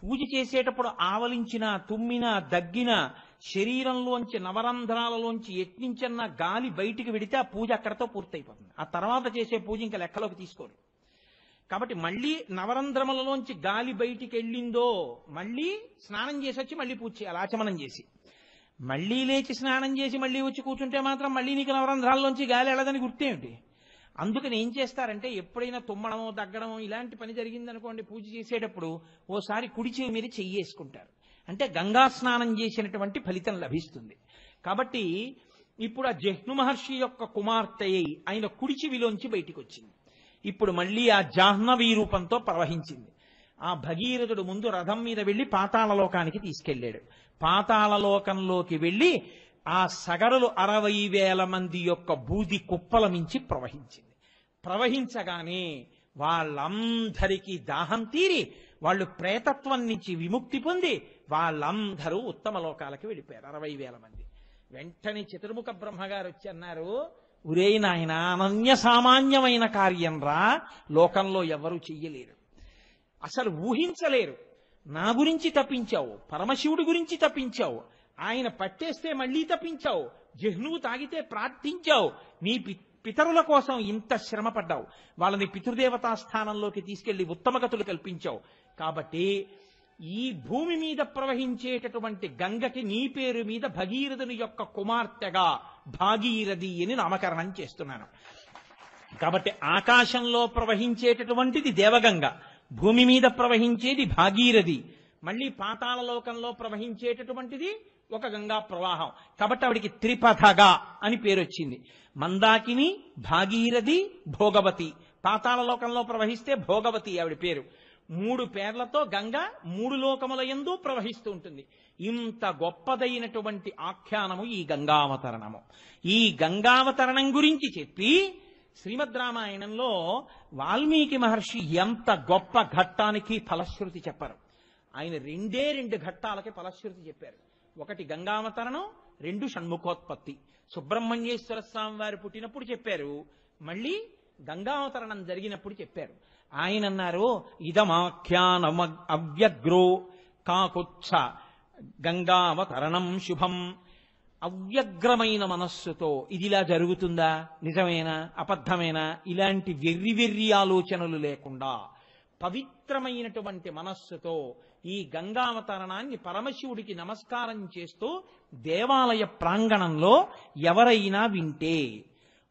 పూజ చేసేటప్పుడు ఆవలించిన, తుమ్మిన, దగ్గిన, శరీరంలోంచి నవరంధ్రాలలోంచి ఎట్నించన్న గాలి బయటికి వెడితే ఆ పూజ అక్కడతో పూర్తయిపోతుంది. ఆ తర్వాత చేసే పూజ ఇంకా లెక్కలోకి తీసుకోరు. కాబట్టి మళ్ళీ నవరంధ్రములలోంచి గాలి బయటికి వెళ్ళిందో మళ్ళీ స్నానం చేసి వచ్చి మళ్ళీ పూజ చేయాలి, ఆచమనం చేసి. మళ్ళీ లేచి స్నానం చేసి మళ్ళీ వచ్చి కూర్చుంటే మాత్రం మళ్ళీ నీకు నవరంధ్రాల్లోంచి గాలి వెళ్ళదని గుర్తేమిటి? అందుకని ఏం చేస్తారంటే, ఎప్పుడైనా తుమ్మడమో దగ్గడమో ఇలాంటి పని జరిగిందనుకోండి, పూజ చేసేటప్పుడు ఓసారి కుడి చెవి మీద చెయ్యేసుకుంటారు. అంటే గంగా స్నానం చేసినటువంటి ఫలితం లభిస్తుంది. కాబట్టి ఇప్పుడు ఆ జహ్ను మహర్షి యొక్క కుమార్తె ఆయన కుడి చెవిలోంచి బయటికి వచ్చింది. ఇప్పుడు మళ్ళీ ఆ జాహ్నవీ రూపంతో ప్రవహించింది. ఆ భగీరథుడు ముందు రథం మీద వెళ్లి పాతాళలోకానికి తీసుకెళ్లాడు. పాతాళలోకంలోకి వెళ్లి ఆ సగరులు 60,000 మంది యొక్క బూది కుప్పల మించి ప్రవహించింది. ప్రవహించగానే వాళ్ళందరికీ దాహం తీరి వాళ్ళు ప్రేతత్వం నుంచి విముక్తి పొంది వాళ్ళందరూ ఉత్తమ లోకాలకి వెళ్ళిపోయారు, 60,000 మంది. వెంటనే చతుర్ముఖ బ్రహ్మగారు వచ్చి అన్నారు, ఉరే నాయన, అనన్య సామాన్యమైన కార్యం రా, లోకంలో ఎవరు చెయ్యలేరు, అసలు ఊహించలేరు. నా గురించి తప్పించావు, పరమశివుడి గురించి తప్పించావు, ఆయన పట్టేస్తే మళ్లీ తప్పించావు, జహ్నువు తాగితే ప్రార్థించావు, నీ పితరుల కోసం ఇంత శ్రమ పడ్డావు, వాళ్ళని పితృదేవతా స్థానంలోకి తీసుకెళ్లి ఉత్తమగతులు కల్పించావు. కాబట్టి ఈ భూమి మీద ప్రవహించేటటువంటి గంగకి నీ పేరు మీద భగీరథుని యొక్క కుమార్తెగా భాగీరథి అని నామకరణం చేస్తున్నాను. కాబట్టి ఆకాశంలో ప్రవహించేటటువంటిది దేవగంగ, భూమి మీద ప్రవహించేది భాగీరథి, మళ్ళీ పాతాళలోకంలో ప్రవహించేటటువంటిది ఒక గంగా ప్రవాహం. కాబట్టి ఆవిడికి త్రిపథగా అని పేరు వచ్చింది. మందాకిని, భాగీరథి, భోగవతి. పాతాళలోకంలో ప్రవహిస్తే భోగవతి ఆవిడ పేరు. 3 పేర్లతో గంగ 3 లోకముల యందు ప్రవహిస్తూ ఉంటుంది. ఇంత గొప్పదైనటువంటి ఆఖ్యానము ఈ గంగావతరణము. ఈ గంగావతరణం గురించి చెప్పి శ్రీమద్ రామాయణంలో వాల్మీకి మహర్షి ఎంత గొప్ప ఘట్టానికి ఫలశ్రుతి చెప్పారు. ఆయన 2 ఘట్టాలకి ఫలశ్రుతి చెప్పారు. ఒకటి గంగావతరణం, 2 షణ్ముఖోత్పత్తి. సుబ్రహ్మణ్యేశ్వర స్వామి వారు పుట్టినప్పుడు చెప్పారు, మళ్ళీ గంగావతరణం జరిగినప్పుడు చెప్పారు. ఆయన అన్నారు, ఇదమాఖ్యానం అవ్యగ్రో కాకుత్స గంగావతరణం శుభం. అవ్యగ్రమైన మనస్సుతో ఇదిలా జరుగుతుందా, నిజమేనా అబద్ధమేనా, ఇలాంటి వెర్రి ఆలోచనలు లేకుండా పవిత్రమైనటువంటి మనస్సుతో ఈ గంగావతరణాన్ని పరమశివుడికి నమస్కారం చేస్తూ దేవాలయ ప్రాంగణంలో ఎవరైనా వింటే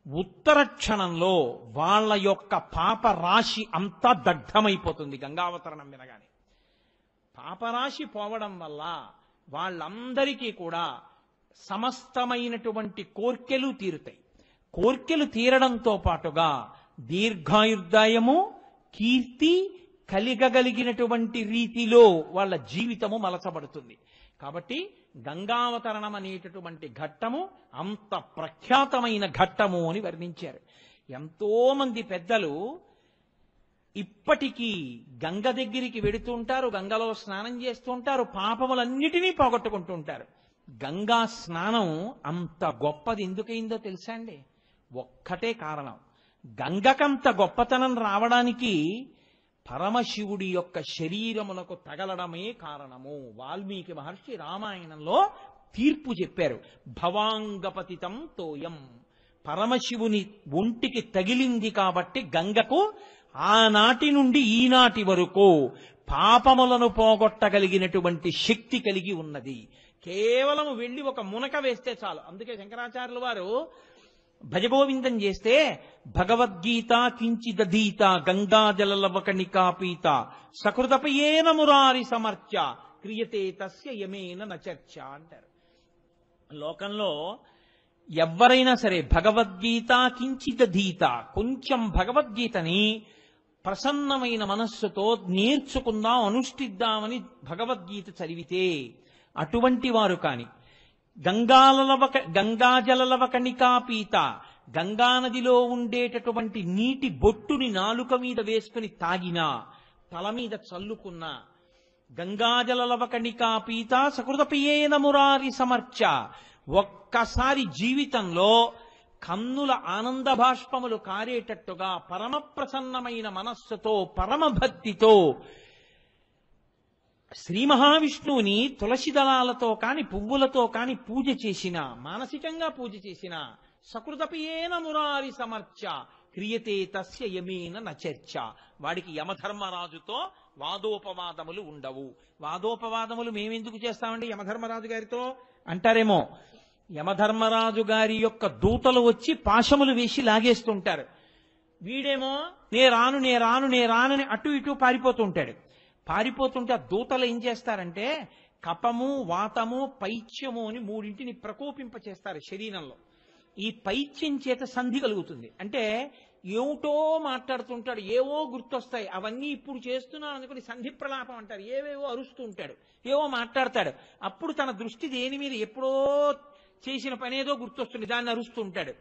ఉత్తర క్షణంలో వాళ్ళ యొక్క పాపరాశి అంతా దగ్ధమైపోతుంది. గంగావతరణం వినగానే పాపరాశి పోవడం వల్ల వాళ్ళందరికీ కూడా సమస్తమైనటువంటి కోర్కెలు తీరుతాయి. కోర్కెలు తీరడంతో పాటుగా దీర్ఘాయుర్దాయము, కీర్తి కలిగగలిగినటువంటి రీతిలో వాళ్ళ జీవితము మలచబడుతుంది. కాబట్టి గంగావతరణం అనేటటువంటి ఘట్టము అంత ప్రఖ్యాతమైన ఘట్టము అని వర్ణించారు. ఎంతో మంది పెద్దలు ఇప్పటికీ గంగ దగ్గరికి వెడుతుంటారు, గంగలో స్నానం చేస్తుంటారు, పాపములన్నిటినీ పోగొట్టుకుంటుంటారు. గంగా స్నానం అంత గొప్పది ఎందుకైందో తెలుసా అండి? ఒక్కటే కారణం. గంగకంత గొప్పతనం రావడానికి పరమశివుడి యొక్క శరీరములకు తగలడమే కారణము. వాల్మీకి మహర్షి రామాయణంలో తీర్పు చెప్పారు. భవాంగపతితం తోయం, పరమశివుని ఒంటికి తగిలింది కాబట్టి గంగకు ఆనాటి నుండి ఈనాటి వరకు పాపములను పోగొట్టగలిగినటువంటి శక్తి కలిగి ఉన్నది. కేవలం వెళ్ళి ఒక మునక వేస్తే చాలు. అందుకే శంకరాచార్యుల వారు భజగోవిందం చేస్తే భగవద్గీత కించిదధీత గంగాజలలవకణికాపీత సకృతపయేన మురారి సమర్చ క్రియతే తస్య యమేన నచర్చ అంటారు. లోకంలో ఎవరైనా సరే భగవద్గీత కించిదధీత, కొంచెం భగవద్గీతని ప్రసన్నమైన మనస్సుతో నేర్చుకుందాం, అనుష్ఠిద్దామని భగవద్గీత చదివితే అటువంటి వారు కాని గంగాజలలవకణికాపీత, గంగానదిలో ఉండేటటువంటి నీటి బొట్టుని నాలుక మీద వేసుకుని తాగినా, తల మీద చల్లుకున్నా, గంగాజలలవకణికాపీత సకృతపయేన మురారి సమర్చ, ఒక్కసారి జీవితంలో కన్నుల ఆనంద బాష్పములు కారేటట్టుగా పరమ ప్రసన్నమైన మనస్సుతో పరమభక్తితో శ్రీ మహావిష్ణువుని తులసి దళాలతో కాని పువ్వులతో కాని పూజ చేసిన, మానసికంగా పూజ చేసిన, సకృతపయేన మురారి సమర్చ క్రియతే తస్య యమేన నచర్చ, వాడికి యమధర్మరాజుతో వాదోపవాదములు ఉండవు. వాదోపవాదములు మేమెందుకు చేస్తామండి యమధర్మరాజు గారితో అంటారేమో. యమధర్మరాజు గారి యొక్క దూతలు వచ్చి పాశములు వేసి లాగేస్తుంటారు. వీడేమో నే రానని అటు ఇటు పారిపోతుంటాడు. పారిపోతుంటే ఆ దూతలు ఏం చేస్తారంటే కపము, వాతము, పైత్యము అని మూడింటిని ప్రకోపింపచేస్తారు శరీరంలో. ఈ పైత్యం చేత సంధి కలుగుతుంది. అంటే ఏమిటో మాట్లాడుతుంటాడు, ఏవో గుర్తొస్తాయి, అవన్నీ ఇప్పుడు చేస్తున్నాను అనుకుని సంధి ప్రలాపం అంటారు. ఏవేవో అరుస్తూ ఉంటాడు, ఏవో మాట్లాడతాడు. అప్పుడు తన దృష్టి దేని మీద ఎప్పుడో చేసిన పనేదో గుర్తొస్తుంది, దాన్ని అరుస్తూ ఉంటాడు.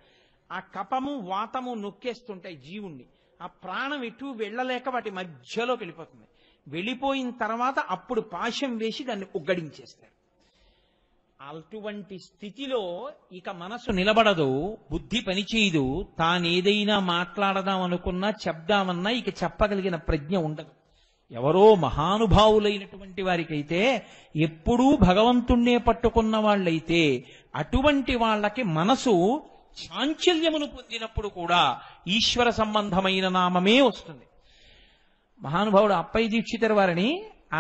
ఆ కపము, వాతము నొక్కేస్తుంటాయి జీవుణ్ణి. ఆ ప్రాణం ఎటు వెళ్ళలేక వాటి మధ్యలోకి వెళ్ళిపోతుంది. వెళ్ళిపోయిన తర్వాత అప్పుడు పాశం వేసి దాన్ని ఉగ్గడించేస్తారు. అటువంటి స్థితిలో ఇక మనసు నిలబడదు, బుద్ధి పనిచేయదు. తానేదైనా మాట్లాడదాం అనుకున్నా, చెప్దామన్నా ఇక చెప్పగలిగిన ప్రజ్ఞ ఉండదు. ఎవరో మహానుభావులైనటువంటి వారికైతే, ఎప్పుడూ భగవంతుణ్ణే పట్టుకున్న వాళ్ళైతే, అటువంటి వాళ్ళకి మనసు చాంచల్యమును పొందినప్పుడు కూడా ఈశ్వర సంబంధమైన నామమే వస్తుంది. మహానుభావుడు అప్పయ్య దీక్షితర్ వారిని,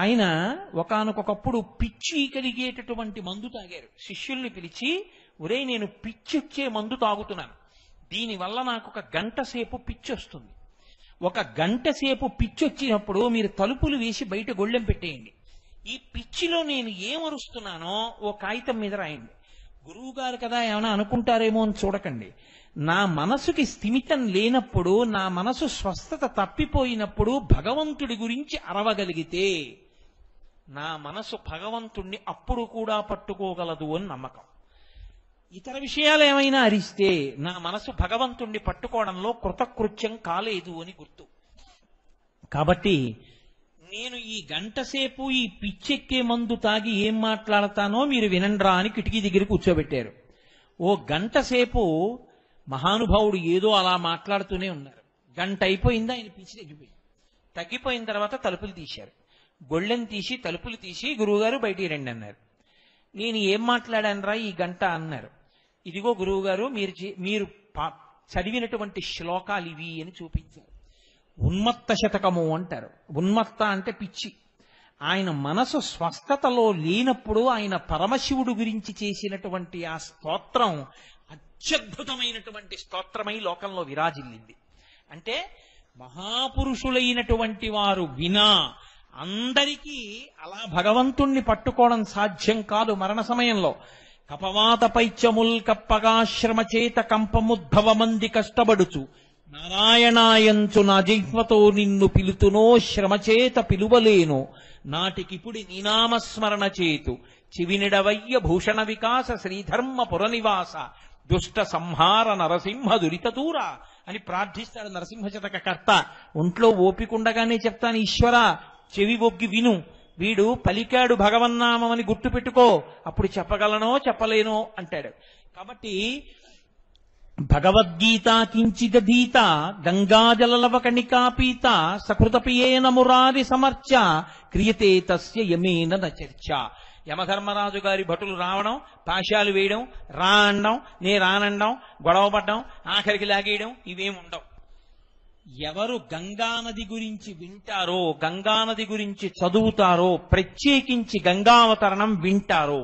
ఆయన ఒకానొకప్పుడు పిచ్చి కలిగేటటువంటి మందు తాగారు. శిష్యుల్ని పిలిచి, ఒరే నేను పిచ్చొచ్చే మందు తాగుతున్నాను, దీనివల్ల నాకు 1 గంట సేపు పిచ్చి వస్తుంది. 1 గంట సేపు పిచ్చొచ్చినప్పుడు మీరు తలుపులు వేసి బయట గొళ్ళెం పెట్టేయండి. ఈ పిచ్చిలో నేను ఏమరుస్తున్నానో ఓ కాగితం మీద రాయండి. గురువు గారు కదా ఏమైనా అనుకుంటారేమో అని చూడకండి. నా మనసుకి స్థిమితం లేనప్పుడు, నా మనసు స్వస్థత తప్పిపోయినప్పుడు భగవంతుడి గురించి అరవగలిగితే నా మనసు భగవంతుణ్ణి అప్పుడు కూడా పట్టుకోగలదు అని నమ్మకం. ఇతర విషయాలు ఏమైనా అరిస్తే నా మనసు భగవంతుణ్ణి పట్టుకోవడంలో కృతకృత్యం కాలేదు అని గుర్తు. కాబట్టి నేను ఈ 1 గంట సేపు ఈ పిచ్చెక్కే మందు తాగి ఏం మాట్లాడతానో మీరు వినండ్రా అని కిటికీ దగ్గర కూర్చోబెట్టారు. ఓ 1 గంట సేపు మహానుభావుడు ఏదో అలా మాట్లాడుతూనే ఉన్నారు. 1 గంట అయిపోయిందా, ఆయన పిచ్చి తగ్గిపోయింది. తగ్గిపోయిన తర్వాత తలుపులు తీశారు. గొళ్ళెం తీసి తలుపులు తీసి, గురువుగారు బయటికి రండి అన్నారు. నేను ఏం మాట్లాడానరా ఈ 1 గంట అన్నారు. ఇదిగో గురువుగారు మీరు చదివినటువంటి శ్లోకాలు ఇవి అని చూపించారు. ఉన్మత్త శతకము అంటారు. ఉన్మత్త అంటే పిచ్చి. ఆయన మనసు స్వస్థతలో లేనప్పుడు ఆయన పరమశివుడు గురించి చేసినటువంటి ఆ స్తోత్రం అత్యద్భుతమైనటువంటి స్తోత్రమై లోకంలో విరాజిల్లింది. అంటే మహాపురుషులైనటువంటి వారు వినా అందరికీ అలా భగవంతుణ్ణి పట్టుకోవడం సాధ్యం కాదు. మరణ సమయంలో కపవాత పైత్యముల్ కప్పగాశ్రమ చేత కంపముద్భవ మంది కష్టపడుచు నారాయణాయంచు నా జిహ్వతో నిన్ను పిలుతునో శ్రమచేత పిలువలేను నాటికిపుడి నీనామస్మరణ చేతు చివినిడవయ్య భూషణ వికాస శ్రీధర్మ పురనివాస దుష్ట సంహార నరసింహ దురితదూర అని ప్రార్థిస్తాడు నరసింహ శతక కర్త. ఒంట్లో ఓపికండగానే చెప్తాను, ఈశ్వర చెవి ఒగ్గి విను, వీడు పలికాడు భగవన్నామని గుర్తు పెట్టుకో, అప్పుడు చెప్పగలనో చెప్పలేనో అంటాడు. కాబట్టి భగవద్గీత కించిదీత గంగాజలలవ కణికాపీత సకృతపియేన మురారి సమర్చ క్రియతే తస్య యమేన న చర్చ. యమధర్మరాజు గారి భటులు రావడం, పాశాలు వేయడం, రా అనడం, నే రానండం, గొడవ పడ్డం, ఆఖరికి లాగేయడం ఇవేముండవు. ఎవరు గంగానది గురించి వింటారో, గంగానది గురించి చదువుతారో, ప్రత్యేకించి గంగావతరణం వింటారో,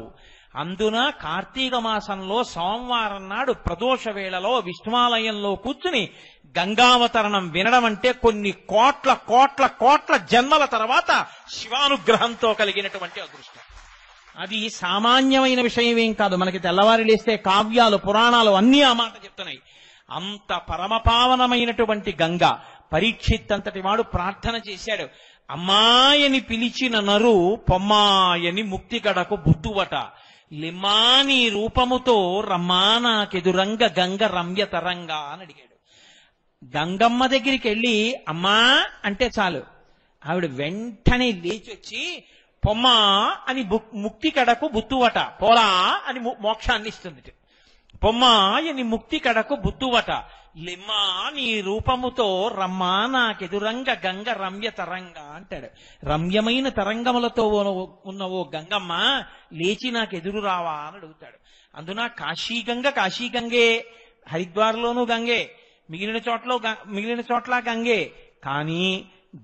అందున కార్తీక మాసంలో సోమవారం నాడు ప్రదోష వేళలో విష్ణువాలయంలో కూర్చుని గంగావతరణం వినడం అంటే కొన్ని కోట్ల కోట్ల కోట్ల జన్మల తర్వాత శివానుగ్రహంతో కలిగినటువంటి అదృష్టం. అది సామాన్యమైన విషయం ఏం కాదు. మనకి తెల్లవారి లేస్తే కావ్యాలు పురాణాలు అన్నీ ఆ మాట చెప్తున్నాయి. అంత పరమపావనమైనటువంటి గంగ. పరీక్షిత్ అంతటి వాడు ప్రార్థన చేశాడు, అమ్మాయని పిలిచిన నరు పొమ్మాయని ముక్తి గడకు బుద్ధువట, లిమాని రూపముతో రమ్మానాకెదురంగ గంగ రమ్య తరంగా అని అడిగాడు. గంగమ్మ దగ్గరికి వెళ్ళి అమ్మా అంటే చాలు, ఆవిడ వెంటనే లేచొచ్చి పొమ్మా అని ముక్తి కడకు బుద్ధువట, పోరా అని మోక్షాన్ని ఇస్తుంది. పొమ్మా అని ముక్తి కడకు బుద్ధువట, లిమ్మా నీ రూపముతో రమ్మా నాకెదురంగ గంగ రమ్య తరంగా అంటాడు. రమ్యమైన తరంగములతో ఉన్న ఓ గంగమ్మ లేచి నాకెదురు రావా అని అడుగుతాడు. అందున కాశీగంగ కాశీగంగే, హరిద్వార్లోనూ గంగే, మిగిలిన చోట్ల గంగే. కానీ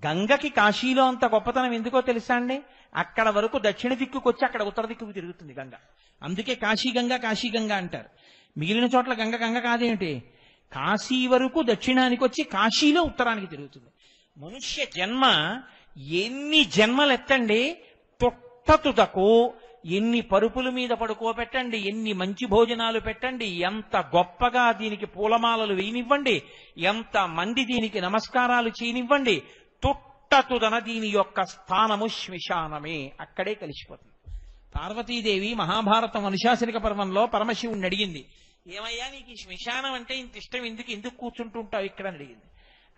గంగకి కాశీలో అంత గొప్పతనం ఎందుకో తెలుసా అండి? అక్కడ వరకు దక్షిణ దిక్కుకు వచ్చి అక్కడ ఉత్తర దిక్కుకు తిరుగుతుంది గంగ. అందుకే కాశీగంగ అంటారు. మిగిలిన చోట్ల గంగ గంగ కాదేమిటి? కాశీ వరకు దక్షిణానికి వచ్చి కాశీలో ఉత్తరానికి తిరుగుతుంది. మనుష్య జన్మ ఎన్ని జన్మలెత్తండి, తొట్టతుదకు ఎన్ని పరుపుల మీద పడుకోబెట్టండి, ఎన్ని మంచి భోజనాలు పెట్టండి, ఎంత గొప్పగా దీనికి పూలమాలలు వేయనివ్వండి, ఎంత మంది దీనికి నమస్కారాలు చేయనివ్వండి, తొట్టతుదన దీని యొక్క స్థానము శ్మశానమే, అక్కడే కలిసిపోతుంది. పార్వతీదేవి మహాభారతం అనుశాసనిక పర్వంలో పరమశివుణ్ణి అడిగింది, ఏమయ్యా నీకు ఈ శ్మశానం అంటే ఇంత ఇష్టం, ఎందుకు కూర్చుంటుంటావు ఇక్కడ అని అడిగింది.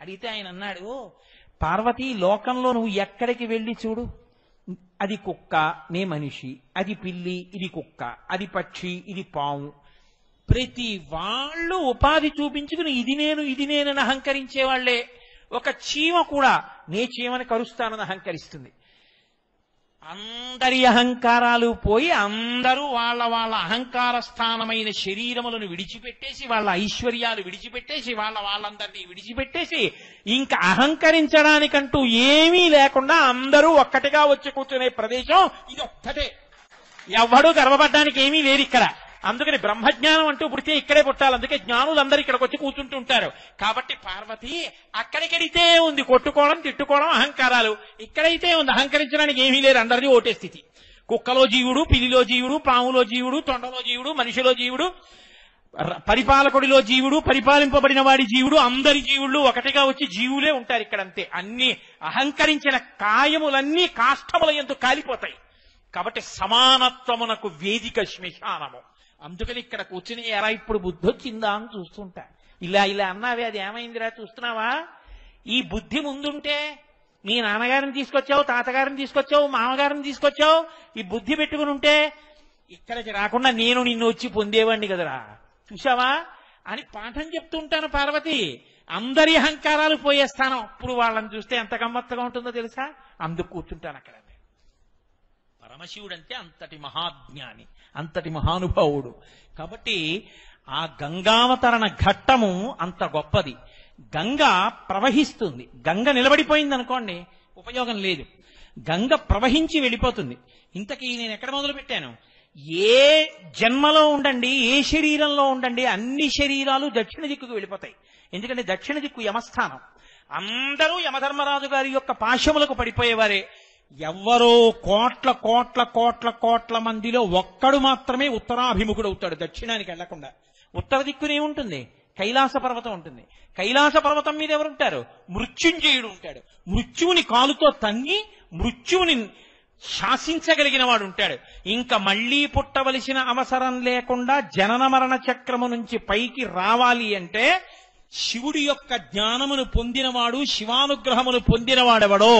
అడిగితే ఆయన అన్నాడు, పార్వతీ లోకంలో నువ్వు ఎక్కడికి వెళ్ళి చూడు, అది కుక్క నే మనిషి, అది పిల్లి ఇది కుక్క, అది పక్షి ఇది పాము, ప్రతి వాళ్ళు ఉపాధి చూపించుకుని ఇది నేనని అహంకరించే వాళ్లే. ఒక చీమ కూడా నే చీమని కరుస్తానని అహంకరిస్తుంది. అందరి అహంకారాలు పోయి అందరూ వాళ్ళ అహంకార స్థానమైన శరీరములను విడిచిపెట్టేసి, వాళ్ళ ఐశ్వర్యాలు విడిచిపెట్టేసి, వాళ్ళందరినీ విడిచిపెట్టేసి, ఇంకా అహంకరించడానికంటూ ఏమీ లేకుండా అందరూ ఒక్కటిగా వచ్చి కూర్చునే ప్రదేశం ఇది ఒక్కటే. ఎవ్వడూ గర్వపడ్డానికి ఏమీ లేదు ఇక్కడ. అందుకని బ్రహ్మజ్ఞానం అంటూ పుడితే ఇక్కడే పుట్టాలి. అందుకే జ్ఞానులందరూ ఇక్కడికి వచ్చి కూర్చుంటుంటారు. కాబట్టి పార్వతి అక్కడికెడితే ఉంది కొట్టుకోవడం, తిట్టుకోవడం, అహంకారాలు. ఇక్కడైతే ఉంది అహంకరించడానికి ఏమీ లేదు, అందరినీ ఓటే స్థితి. కుక్కలో జీవుడు, పిల్లిలో జీవుడు, పాములో జీవుడు, తొండలో జీవుడు, మనిషిలో జీవుడు, పరిపాలకుడిలో జీవుడు, పరిపాలింపబడిన వాడి జీవుడు, అందరి జీవుళ్ళు ఒకటిగా వచ్చి జీవులే ఉంటారు ఇక్కడంతే. అన్ని అహంకరించిన కాయములన్నీ కాష్టముల యందు కాలిపోతాయి. కాబట్టి సమానత్వమునకు వేదిక శ్మశానము. అందుకని ఇక్కడ కూర్చుని ఎరా ఇప్పుడు బుద్ధి వచ్చిందా అని చూస్తుంటా. ఇలా అన్నావే, అది ఏమైందిరా చూస్తున్నావా? ఈ బుద్ధి ముందుంటే మీ నాన్నగారిని తీసుకొచ్చావు, తాతగారిని తీసుకొచ్చావు, మామగారిని తీసుకొచ్చావు, ఈ బుద్ధి పెట్టుకుని ఉంటే ఇక్కడికి రాకుండా నేను నిన్ను వచ్చి పొందేవాడిని కదరా, చూసావా అని పాఠం చెప్తుంటాను. పార్వతి అందరి అహంకారాలు పోయేస్తాను. అప్పుడు వాళ్ళని చూస్తే ఎంత గమ్మత్తుగా ఉంటుందో తెలుసా? అందుకు కూర్చుంటాను అక్కడ. పరమశివుడు అంటే అంతటి మహాజ్ఞాని, అంతటి మహానుభావుడు. కాబట్టి ఆ గంగావతరణ ఘట్టము అంత గొప్పది. గంగ ప్రవహిస్తుంది. గంగ నిలబడిపోయింది అనుకోండి ఉపయోగం లేదు. గంగ ప్రవహించి వెళ్ళిపోతుంది. ఇంతకీ నేను ఎక్కడ మొదలు పెట్టాను? ఏ జన్మలో ఉండండి, ఏ శరీరంలో ఉండండి, అన్ని శరీరాలు దక్షిణ దిక్కుకు వెళ్ళిపోతాయి. ఎందుకంటే దక్షిణ దిక్కు యమస్థానం. అందరూ యమధర్మరాజు గారి యొక్క పాశములకు పడిపోయేవారే. ఎవ్వరో కోట్ల కోట్ల కోట్ల కోట్ల మందిలో ఒక్కడు మాత్రమే ఉత్తరాభిముఖుడు అవుతాడు, దక్షిణానికి వెళ్లకుండా. ఉత్తర దిక్కునే ఉంటుంది, కైలాస పర్వతం ఉంటుంది. కైలాస పర్వతం మీద ఎవరుంటారు? మృత్యుంజయుడు ఉంటాడు. మృత్యువుని కాలుతో తన్ని మృత్యువుని శాసించగలిగిన వాడు ఉంటాడు. ఇంకా మళ్లీ పుట్టవలసిన అవసరం లేకుండా జనన మరణ చక్రము నుంచి పైకి రావాలి అంటే శివుడి యొక్క జ్ఞానమును పొందినవాడు, శివానుగ్రహమును పొందినవాడెవడో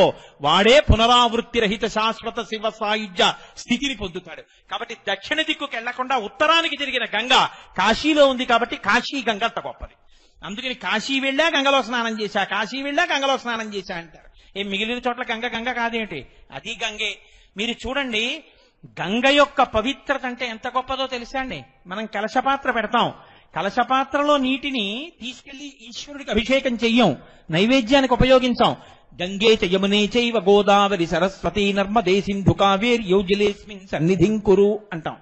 వాడే పునరావృత్తి రహిత శాశ్వత శివ సాయుధ్య స్థితిని పొందుతాడు. కాబట్టి దక్షిణ దిక్కుకు వెళ్లకుండా ఉత్తరానికి జరిగిన గంగ కాశీలో ఉంది కాబట్టి కాశీ గంగ అంత గొప్పది. అందుకని కాశీ వెళ్ళా గంగలో స్నానం చేశా, కాశీ వెళ్ళా గంగలో స్నానం చేశా అంటారు. మిగిలిన చోట్ల గంగ గంగ కాదేమిటి? అది గంగే. మీరు చూడండి, గంగ యొక్క పవిత్రత అంటే ఎంత గొప్పదో తెలుసా అండి? మనం కలశపాత్ర పెడతాం, కలశపాత్రలో నీటిని తీసుకెళ్లి ఈశ్వరుడికి అభిషేకం చెయ్యం, నైవేద్యానికి ఉపయోగించాం. గంగే చ యమునే చైవ గోదావరి సరస్వతి నర్మదే సింధు కావేరి యోజలేస్మిన్ సన్నిధిం కురు అంటాం.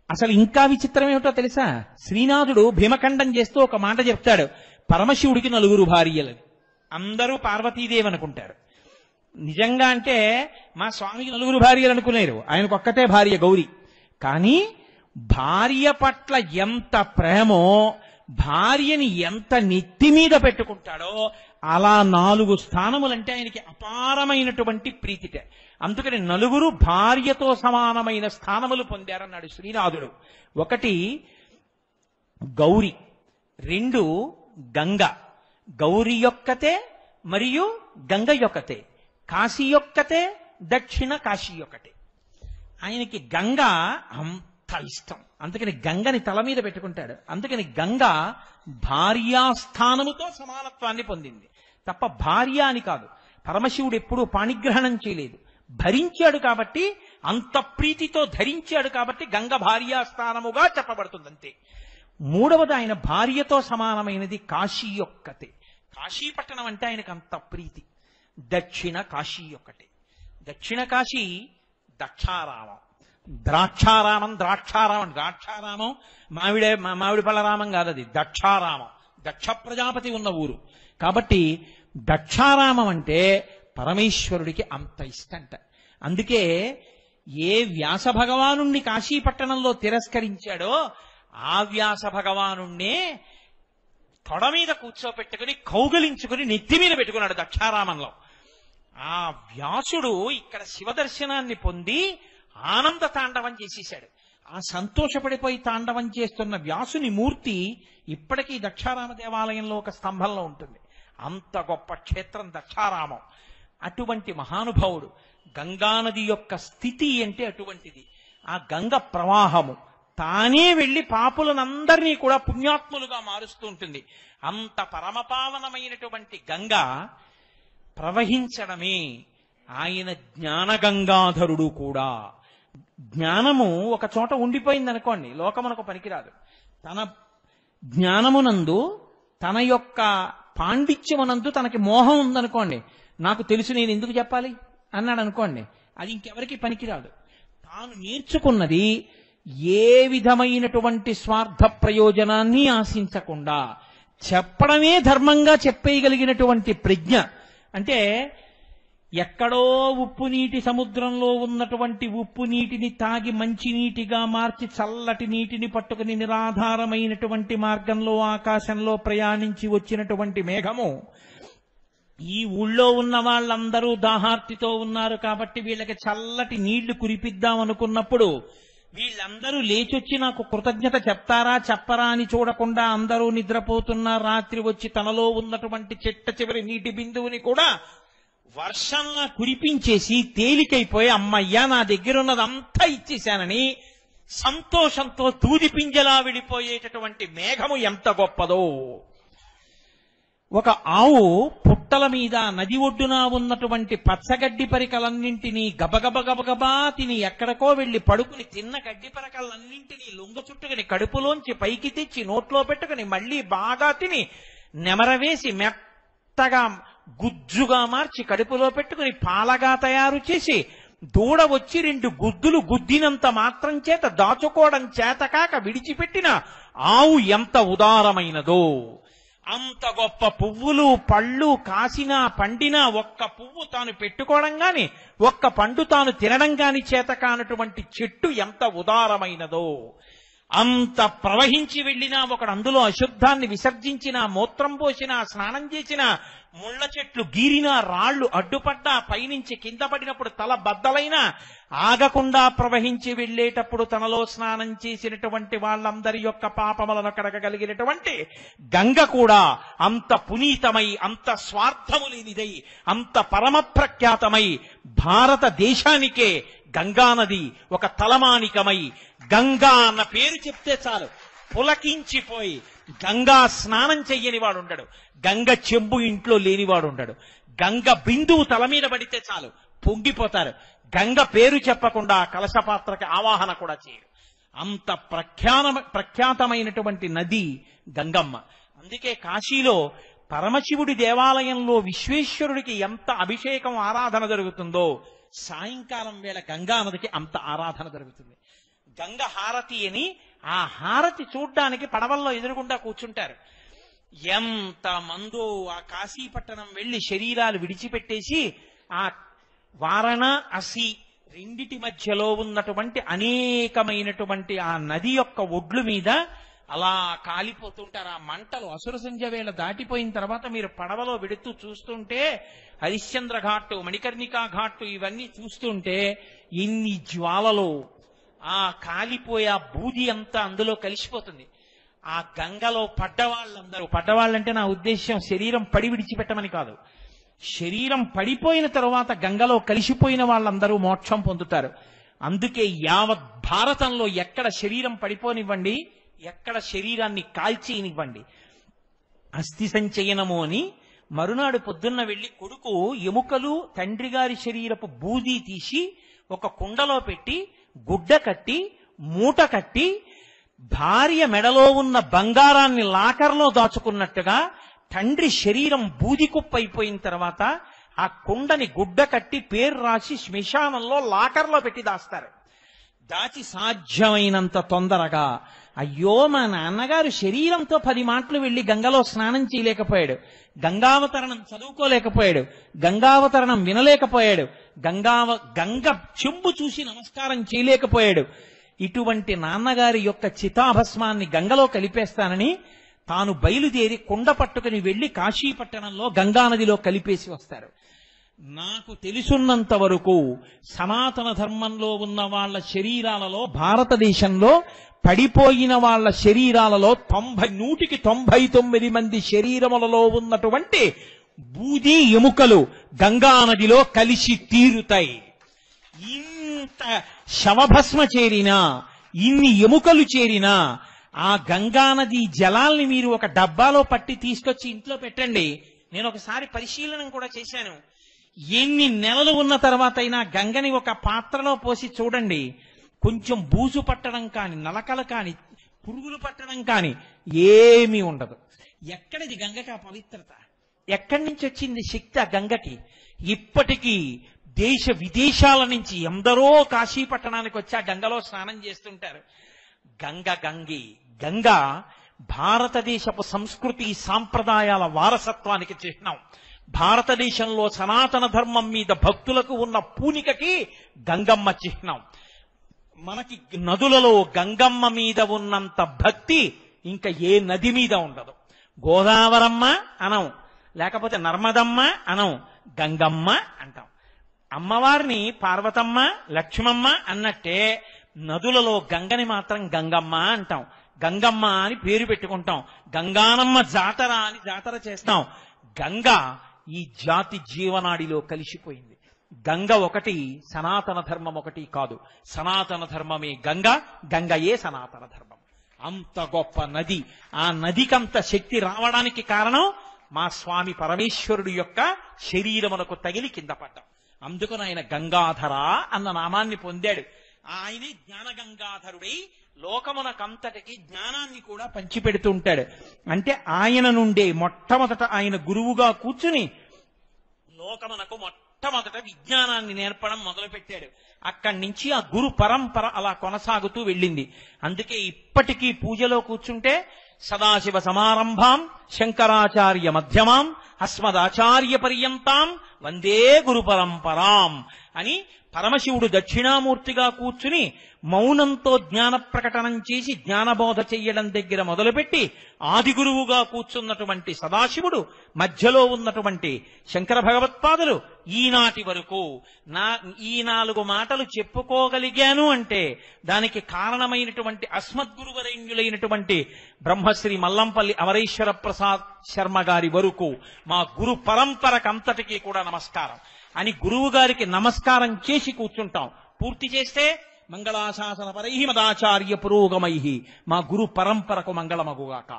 అసలు ఇంకా విచిత్రం ఏమిటో తెలుసా? శ్రీనాథుడు భీమఖండం చేస్తూ ఒక మాట చెప్తాడు, పరమశివుడికి 4 భార్యలని. అందరూ పార్వతీదేవి అనుకుంటారు. నిజంగా అంటే మా స్వామికి 4 భార్యలు అనుకునేరు, ఆయనకు ఒక్కతే భార్య గౌరి. కానీ భార్య పట్ల ఎంత ప్రేమో, భార్యని ఎంత నెత్తి మీద పెట్టుకుంటాడో అలా 4 స్థానములంటే ఆయనకి అపారమైనటువంటి ప్రీతిట. అందుకని 4 భార్యతో సమానమైన స్థానములు పొందారన్నాడు శ్రీనాథుడు. 1 గౌరి, 2 గంగ. గౌరి యొక్కతే మరియు గంగ యొక్కతే, కాశీ యొక్కతే, దక్షిణ కాశీ యొక్కటే. ఆయనకి గంగ అంత ఇష్టం, అందుకని గంగని తల మీద పెట్టుకుంటాడు. అందుకని గంగ భార్యాస్థానముతో సమానత్వాన్ని పొందింది తప్ప భార్య అని కాదు. పరమశివుడు ఎప్పుడూ పాణిగ్రహణం చేయలేదు, భరించాడు కాబట్టి, అంత ప్రీతితో ధరించాడు కాబట్టి గంగ భార్యాస్థానముగా చెప్పబడుతుంది అంతే. 3వది ఆయన భార్యతో సమానమైనది కాశీ యొక్కతే. కాశీ పట్టణం అంటే ఆయనకు అంత ప్రీతి. దక్షిణ కాశీ యొక్కటే. దక్షిణ కాశీ దక్షారామం, ద్రాక్షారామం. ద్రాక్షారామం మామిడి పళ్ళరామం కాదు, అది దక్షారామం. దక్ష ప్రజాపతి ఉన్న ఊరు కాబట్టి దక్షారామం అంటే పరమేశ్వరుడికి అంత ఇష్టంట. అందుకే ఏ వ్యాస భగవానుణ్ణి కాశీ పట్టణంలో తిరస్కరించాడో ఆ వ్యాస భగవానుణ్ణే తొడ మీద కూర్చోపెట్టుకుని కౌగలించుకుని నెత్తి మీద పెట్టుకున్నాడు దక్షారామంలో. ఆ వ్యాసుడు ఇక్కడ శివదర్శనాన్ని పొంది ఆనంద తాండవం చేసేశాడు. ఆ సంతోషపడిపోయి తాండవం చేస్తున్న వ్యాసుని మూర్తి ఇప్పటికీ దక్షారామ దేవాలయంలో ఒక స్తంభంలో ఉంటుంది. అంత గొప్ప క్షేత్రం దక్షారామం. అటువంటి మహానుభావుడు. గంగానది యొక్క స్థితి అంటే అటువంటిది. ఆ గంగ ప్రవాహము తానే వెళ్లి పాపులనందరినీ కూడా పుణ్యాత్ములుగా మారుస్తూ ఉంటుంది. అంత పరమపావనమైనటువంటి గంగ ప్రవహించడమే ఆయన జ్ఞానగంగాధరుడు కూడా. జ్ఞానము ఒక చోట ఉండిపోయిందనుకోండి, లోకమునకు పనికిరాదు. తన జ్ఞానమునందు, తన యొక్క పాండిత్యమునందు తనకి మోహం ఉందనుకోండి, నాకు తెలుసు నేను ఎందుకు చెప్పాలి అన్నాడు అనుకోండి, అది ఇంకెవరికి పనికిరాదు. తాను నేర్చుకున్నది ఏ విధమైనటువంటి స్వార్థ ప్రయోజనాన్ని ఆశించకుండా చెప్పడమే ధర్మంగా చెప్పేయగలిగినటువంటి ప్రజ్ఞ. అంటే ఎక్కడో ఉప్పు నీటి సముద్రంలో ఉన్నటువంటి ఉప్పు నీటిని తాగి మంచి నీటిగా మార్చి చల్లటి నీటిని పట్టుకుని నిరాధారమైనటువంటి మార్గంలో ఆకాశంలో ప్రయాణించి వచ్చినటువంటి మేఘము ఈ ఊళ్ళో ఉన్న వాళ్ళందరూ దాహార్తితో ఉన్నారు కాబట్టి వీళ్ళకి చల్లటి నీళ్లు కురిపిద్దాం అనుకున్నప్పుడు వీళ్ళందరూ లేచొచ్చి నాకు కృతజ్ఞత చెప్తారా చెప్పరా అని చూడకుండా అందరూ నిద్రపోతున్న రాత్రి వచ్చి తనలో ఉన్నటువంటి చిట్ట చివరి నీటి బిందువుని కూడా వర్షంలా కురిపించేసి తేలికైపోయి అమ్మయ్యా నా దగ్గరున్నదంతా ఇచ్చేశానని సంతోషంతో దూది పింజలా విడిపోయేటటువంటి మేఘము ఎంత గొప్పదో. ఒక ఆవు పుట్టల మీద నది ఒడ్డున ఉన్నటువంటి పచ్చగడ్డి పరికలన్నింటినీ గబగబా తిని ఎక్కడికో వెళ్లి పడుకుని తిన్న గడ్డి పరికలన్నింటినీ లొంగ చుట్టుకుని కడుపులోంచి పైకి తెచ్చి నోట్లో పెట్టుకుని మళ్లీ బాగా తిని నెమరవేసి మెత్తగా గుజ్జుగా మార్చి కడుపులో పెట్టుకుని పాలగా తయారు చేసి దూడ వచ్చి 2 గుద్దులు గుద్దినంత మాత్రం చేత దాచుకోవడం చేతకాక విడిచిపెట్టిన ఆవు ఎంత ఉదారమైనదో, అంత గొప్ప పువ్వులు పళ్ళు కాసినా పండినా ఒక్క పువ్వు తాను పెట్టుకోవడం గాని ఒక్క పండు తాను తినడం గాని చేత కానటువంటి చెట్టు ఎంత ఉదారమైనదో, అంత ప్రవహించి వెళ్ళినా ఒకడు అందులో అశుద్ధాన్ని విసర్జించినా మూత్రం పోసినా స్నానం చేసినా ముళ్ళ చెట్లు గీరినా రాళ్లు అడ్డుపడ్డా పైనుంచి కింద పడినప్పుడు తల బద్దలైనా ఆగకుండా ప్రవహించి వెళ్ళేటప్పుడు తనలో స్నానం చేసినటువంటి వాళ్ళందరి యొక్క పాపములను కడగగలిగినటువంటి గంగ కూడా అంత పునీతమై అంత స్వార్థము లేనిదై అంత పరమ ప్రఖ్యాతమై భారతదేశానికే గంగానది ఒక తలమానికమై గంగా అన్న పేరు చెప్తే చాలు పులకించిపోయి గంగా స్నానం చెయ్యని వాడు ఉండడు, గంగ చెంబు ఇంట్లో లేనివాడు ఉండడు, గంగ బిందువు తల మీద పడితే చాలు పొంగిపోతారు, గంగ పేరు చెప్పకుండా కలశపాత్రకి ఆవాహన కూడా చేయరు. అంత ప్రఖ్యాతమైనటువంటి నది గంగమ్మ. అందుకే కాశీలో పరమశివుడి దేవాలయంలో విశ్వేశ్వరుడికి ఎంత అభిషేకం ఆరాధన జరుగుతుందో సాయంకాలం వేళ గంగా నదికి అంత ఆరాధన జరుగుతుంది. గంగ హారతి అని ఆ హారతి చూడ్డానికి పడవల్లో ఎదురుగుండా కూర్చుంటారు. ఎంత మందో ఆ కాశీపట్టణం వెళ్లి శరీరాలు విడిచిపెట్టేసి ఆ వారణాసి రెండిటి మధ్యలో ఉన్నటువంటి అనేకమైనటువంటి ఆ నది యొక్క ఒడ్లు మీద అలా కాలిపోతుంటారు. ఆ మంటలు అసుర సంధ్య వేళ దాటిపోయిన తర్వాత మీరు పడవలో వెడుతూ చూస్తుంటే హరిశ్చంద్ర ఘాటు మణికర్ణికా ఘాటు ఇవన్నీ చూస్తుంటే ఎన్ని జ్వాలలో ఆ కాలిపోయే ఆ బూది అంతా అందులో కలిసిపోతుంది. ఆ గంగలో పడ్డవాళ్ళంటే నా ఉద్దేశ్యం శరీరం పడి విడిచిపెట్టమని కాదు, శరీరం పడిపోయిన తరువాత గంగలో కలిసిపోయిన వాళ్ళందరూ మోక్షం పొందుతారు. అందుకే యావత్ భారతంలో ఎక్కడ శరీరం పడిపోనివ్వండి, ఎక్కడ శరీరాన్ని కాల్చేయనివ్వండి. అస్థి సంచయనము అని మరునాడు పొద్దున్న వెళ్లి కొడుకు ఎముకలు తండ్రి గారి శరీరపు బూది తీసి ఒక కుండలో పెట్టి గుడ్డ కట్టి మూట కట్టి భార్య మెడలో ఉన్న బంగారాన్ని లాకర్లో దాచుకున్నట్టుగా తండ్రి శరీరం బూది కుప్పైపోయిన తర్వాత ఆ కుండని గుడ్డ కట్టి పేరు రాసి శ్మశానంలో లాకర్లో పెట్టి దాస్తారు. దాచి సాధ్యమైనంత తొందరగా అయ్యో మా నాన్నగారు శరీరంతో 10 మాటలు వెళ్లి గంగలో స్నానం చేయలేకపోయాడు, గంగావతరణం చదువుకోలేకపోయాడు, గంగావతరణం వినలేకపోయాడు, గంగ చెంబు చూసి నమస్కారం చేయలేకపోయాడు. ఇటువంటి నాన్నగారి యొక్క చితాభస్మాన్ని గంగలో కలిపేస్తానని తాను బయలుదేరి కుండ పట్టుకుని వెళ్లి కాశీపట్టణంలో గంగానదిలో కలిపేసి వస్తారు. నాకు తెలుసున్నంత వరకు సనాతన ధర్మంలో ఉన్న వాళ్ళ శరీరాలలో భారతదేశంలో పడిపోయిన వాళ్ళ శరీరాలలో 99 మంది శరీరములలో ఉన్నటువంటి బూది ఎముకలు గంగానదిలో కలిసి తీరుతాయి. ఇంత శవభస్మ చేరినా ఇన్ని ఎముకలు చేరినా ఆ గంగానది జలాల్ని మీరు ఒక డబ్బాలో పట్టి తీసుకొచ్చి ఇంట్లో పెట్టండి. నేను ఒకసారి పరిశీలన కూడా చేశాను. ఎన్ని నెలలు ఉన్న తర్వాత అయినా గంగని ఒక పాత్రలో పోసి చూడండి, కొంచెం బూజు పట్టడం కాని నలకలు కాని పురుగులు పట్టడం కాని ఏమీ ఉండదు. ఎక్కడిది గంగకి ఆ పవిత్రత? ఎక్కడి నుంచి వచ్చింది శక్తి ఆ గంగకి? ఇప్పటికీ దేశ విదేశాల నుంచి ఎందరో కాశీపట్టణానికి వచ్చి ఆ గంగలో స్నానం చేస్తుంటారు. గంగ భారతదేశపు సంస్కృతి సాంప్రదాయాల వారసత్వానికి చిహ్నం. భారతదేశంలో సనాతన ధర్మం మీద భక్తులకు ఉన్న పూనికకి గంగమ్మ చిహ్నం. మనకి నదులలో గంగమ్మ మీద ఉన్నంత భక్తి ఇంకా ఏ నది మీద ఉండదు. గోదావరమ్మ అనం, లేకపోతే నర్మదమ్మ అనం, గంగమ్మ అంటాం. అమ్మవారిని పార్వతమ్మ లక్ష్మమ్మ అన్నట్టే నదులలో గంగని మాత్రం గంగమ్మ అంటాం. గంగమ్మ అని పేరు పెట్టుకుంటాం. గంగానమ్మ జాతర అని జాతర చేస్తాం. గంగ ఈ జాతి జీవనాడిలో కలిసిపోయింది. గంగ ఒకటి, సనాతన ధర్మం ఒకటి కాదు. సనాతన ధర్మమే గంగ, గంగయే సనాతన ధర్మం. అంత గొప్ప నది. ఆ నదికంత శక్తి రావడానికి కారణం మా స్వామి పరమేశ్వరుడు యొక్క శరీరమునకు తగిలి కింద పడ్డాం. అందుకని ఆయన గంగాధర అన్న నామాన్ని పొందాడు. ఆయనే జ్ఞానగంగాధరుడై లోకమునకంతటికి జ్ఞానాన్ని కూడా పంచిపెడుతుంటాడు. అంటే ఆయన నుండే మొట్టమొదట ఆయన గురువుగా కూర్చుని లోకమునకు మొట్టమొదట విజ్ఞానాన్ని నేర్పడం మొదలుపెట్టాడు. అక్కడి నుంచి ఆ గురు పరంపర అలా కొనసాగుతూ వెళ్ళింది. అందుకే ఇప్పటికీ పూజలో కూర్చుంటే సదాశివ సమారంభాం శంకరాచార్య మధ్యమాం అస్మదాచార్య పర్యంతాం వందే గురు పరంపరాం అని పరమశివుడు దక్షిణామూర్తిగా కూర్చుని మౌనంతో జ్ఞాన ప్రకటనం చేసి జ్ఞానబోధ చెయ్యడం దగ్గర మొదలుపెట్టి ఆది గురువుగా కూర్చున్నటువంటి సదాశివుడు, మధ్యలో ఉన్నటువంటి శంకర భగవత్పాదులు ఈనాటి వరకు ఈ 4 మాటలు చెప్పుకోగలిగాను అంటే దానికి కారణమైనటువంటి అస్మద్గురువరేణ్యులైనటువంటి బ్రహ్మశ్రీ మల్లంపల్లి అమరేశ్వర ప్రసాద్ శర్మ గారి వరకు మా గురు పరంపరకంతటికీ కూడా నమస్కారం అని గురువు గారికి నమస్కారం చేసి కూర్చుంటాం. పూర్తి చేస్తే మంగళాశాసన పరై మదాచార్య పురోగమై మా గురు పరంపరకు మంగళమగుగాక.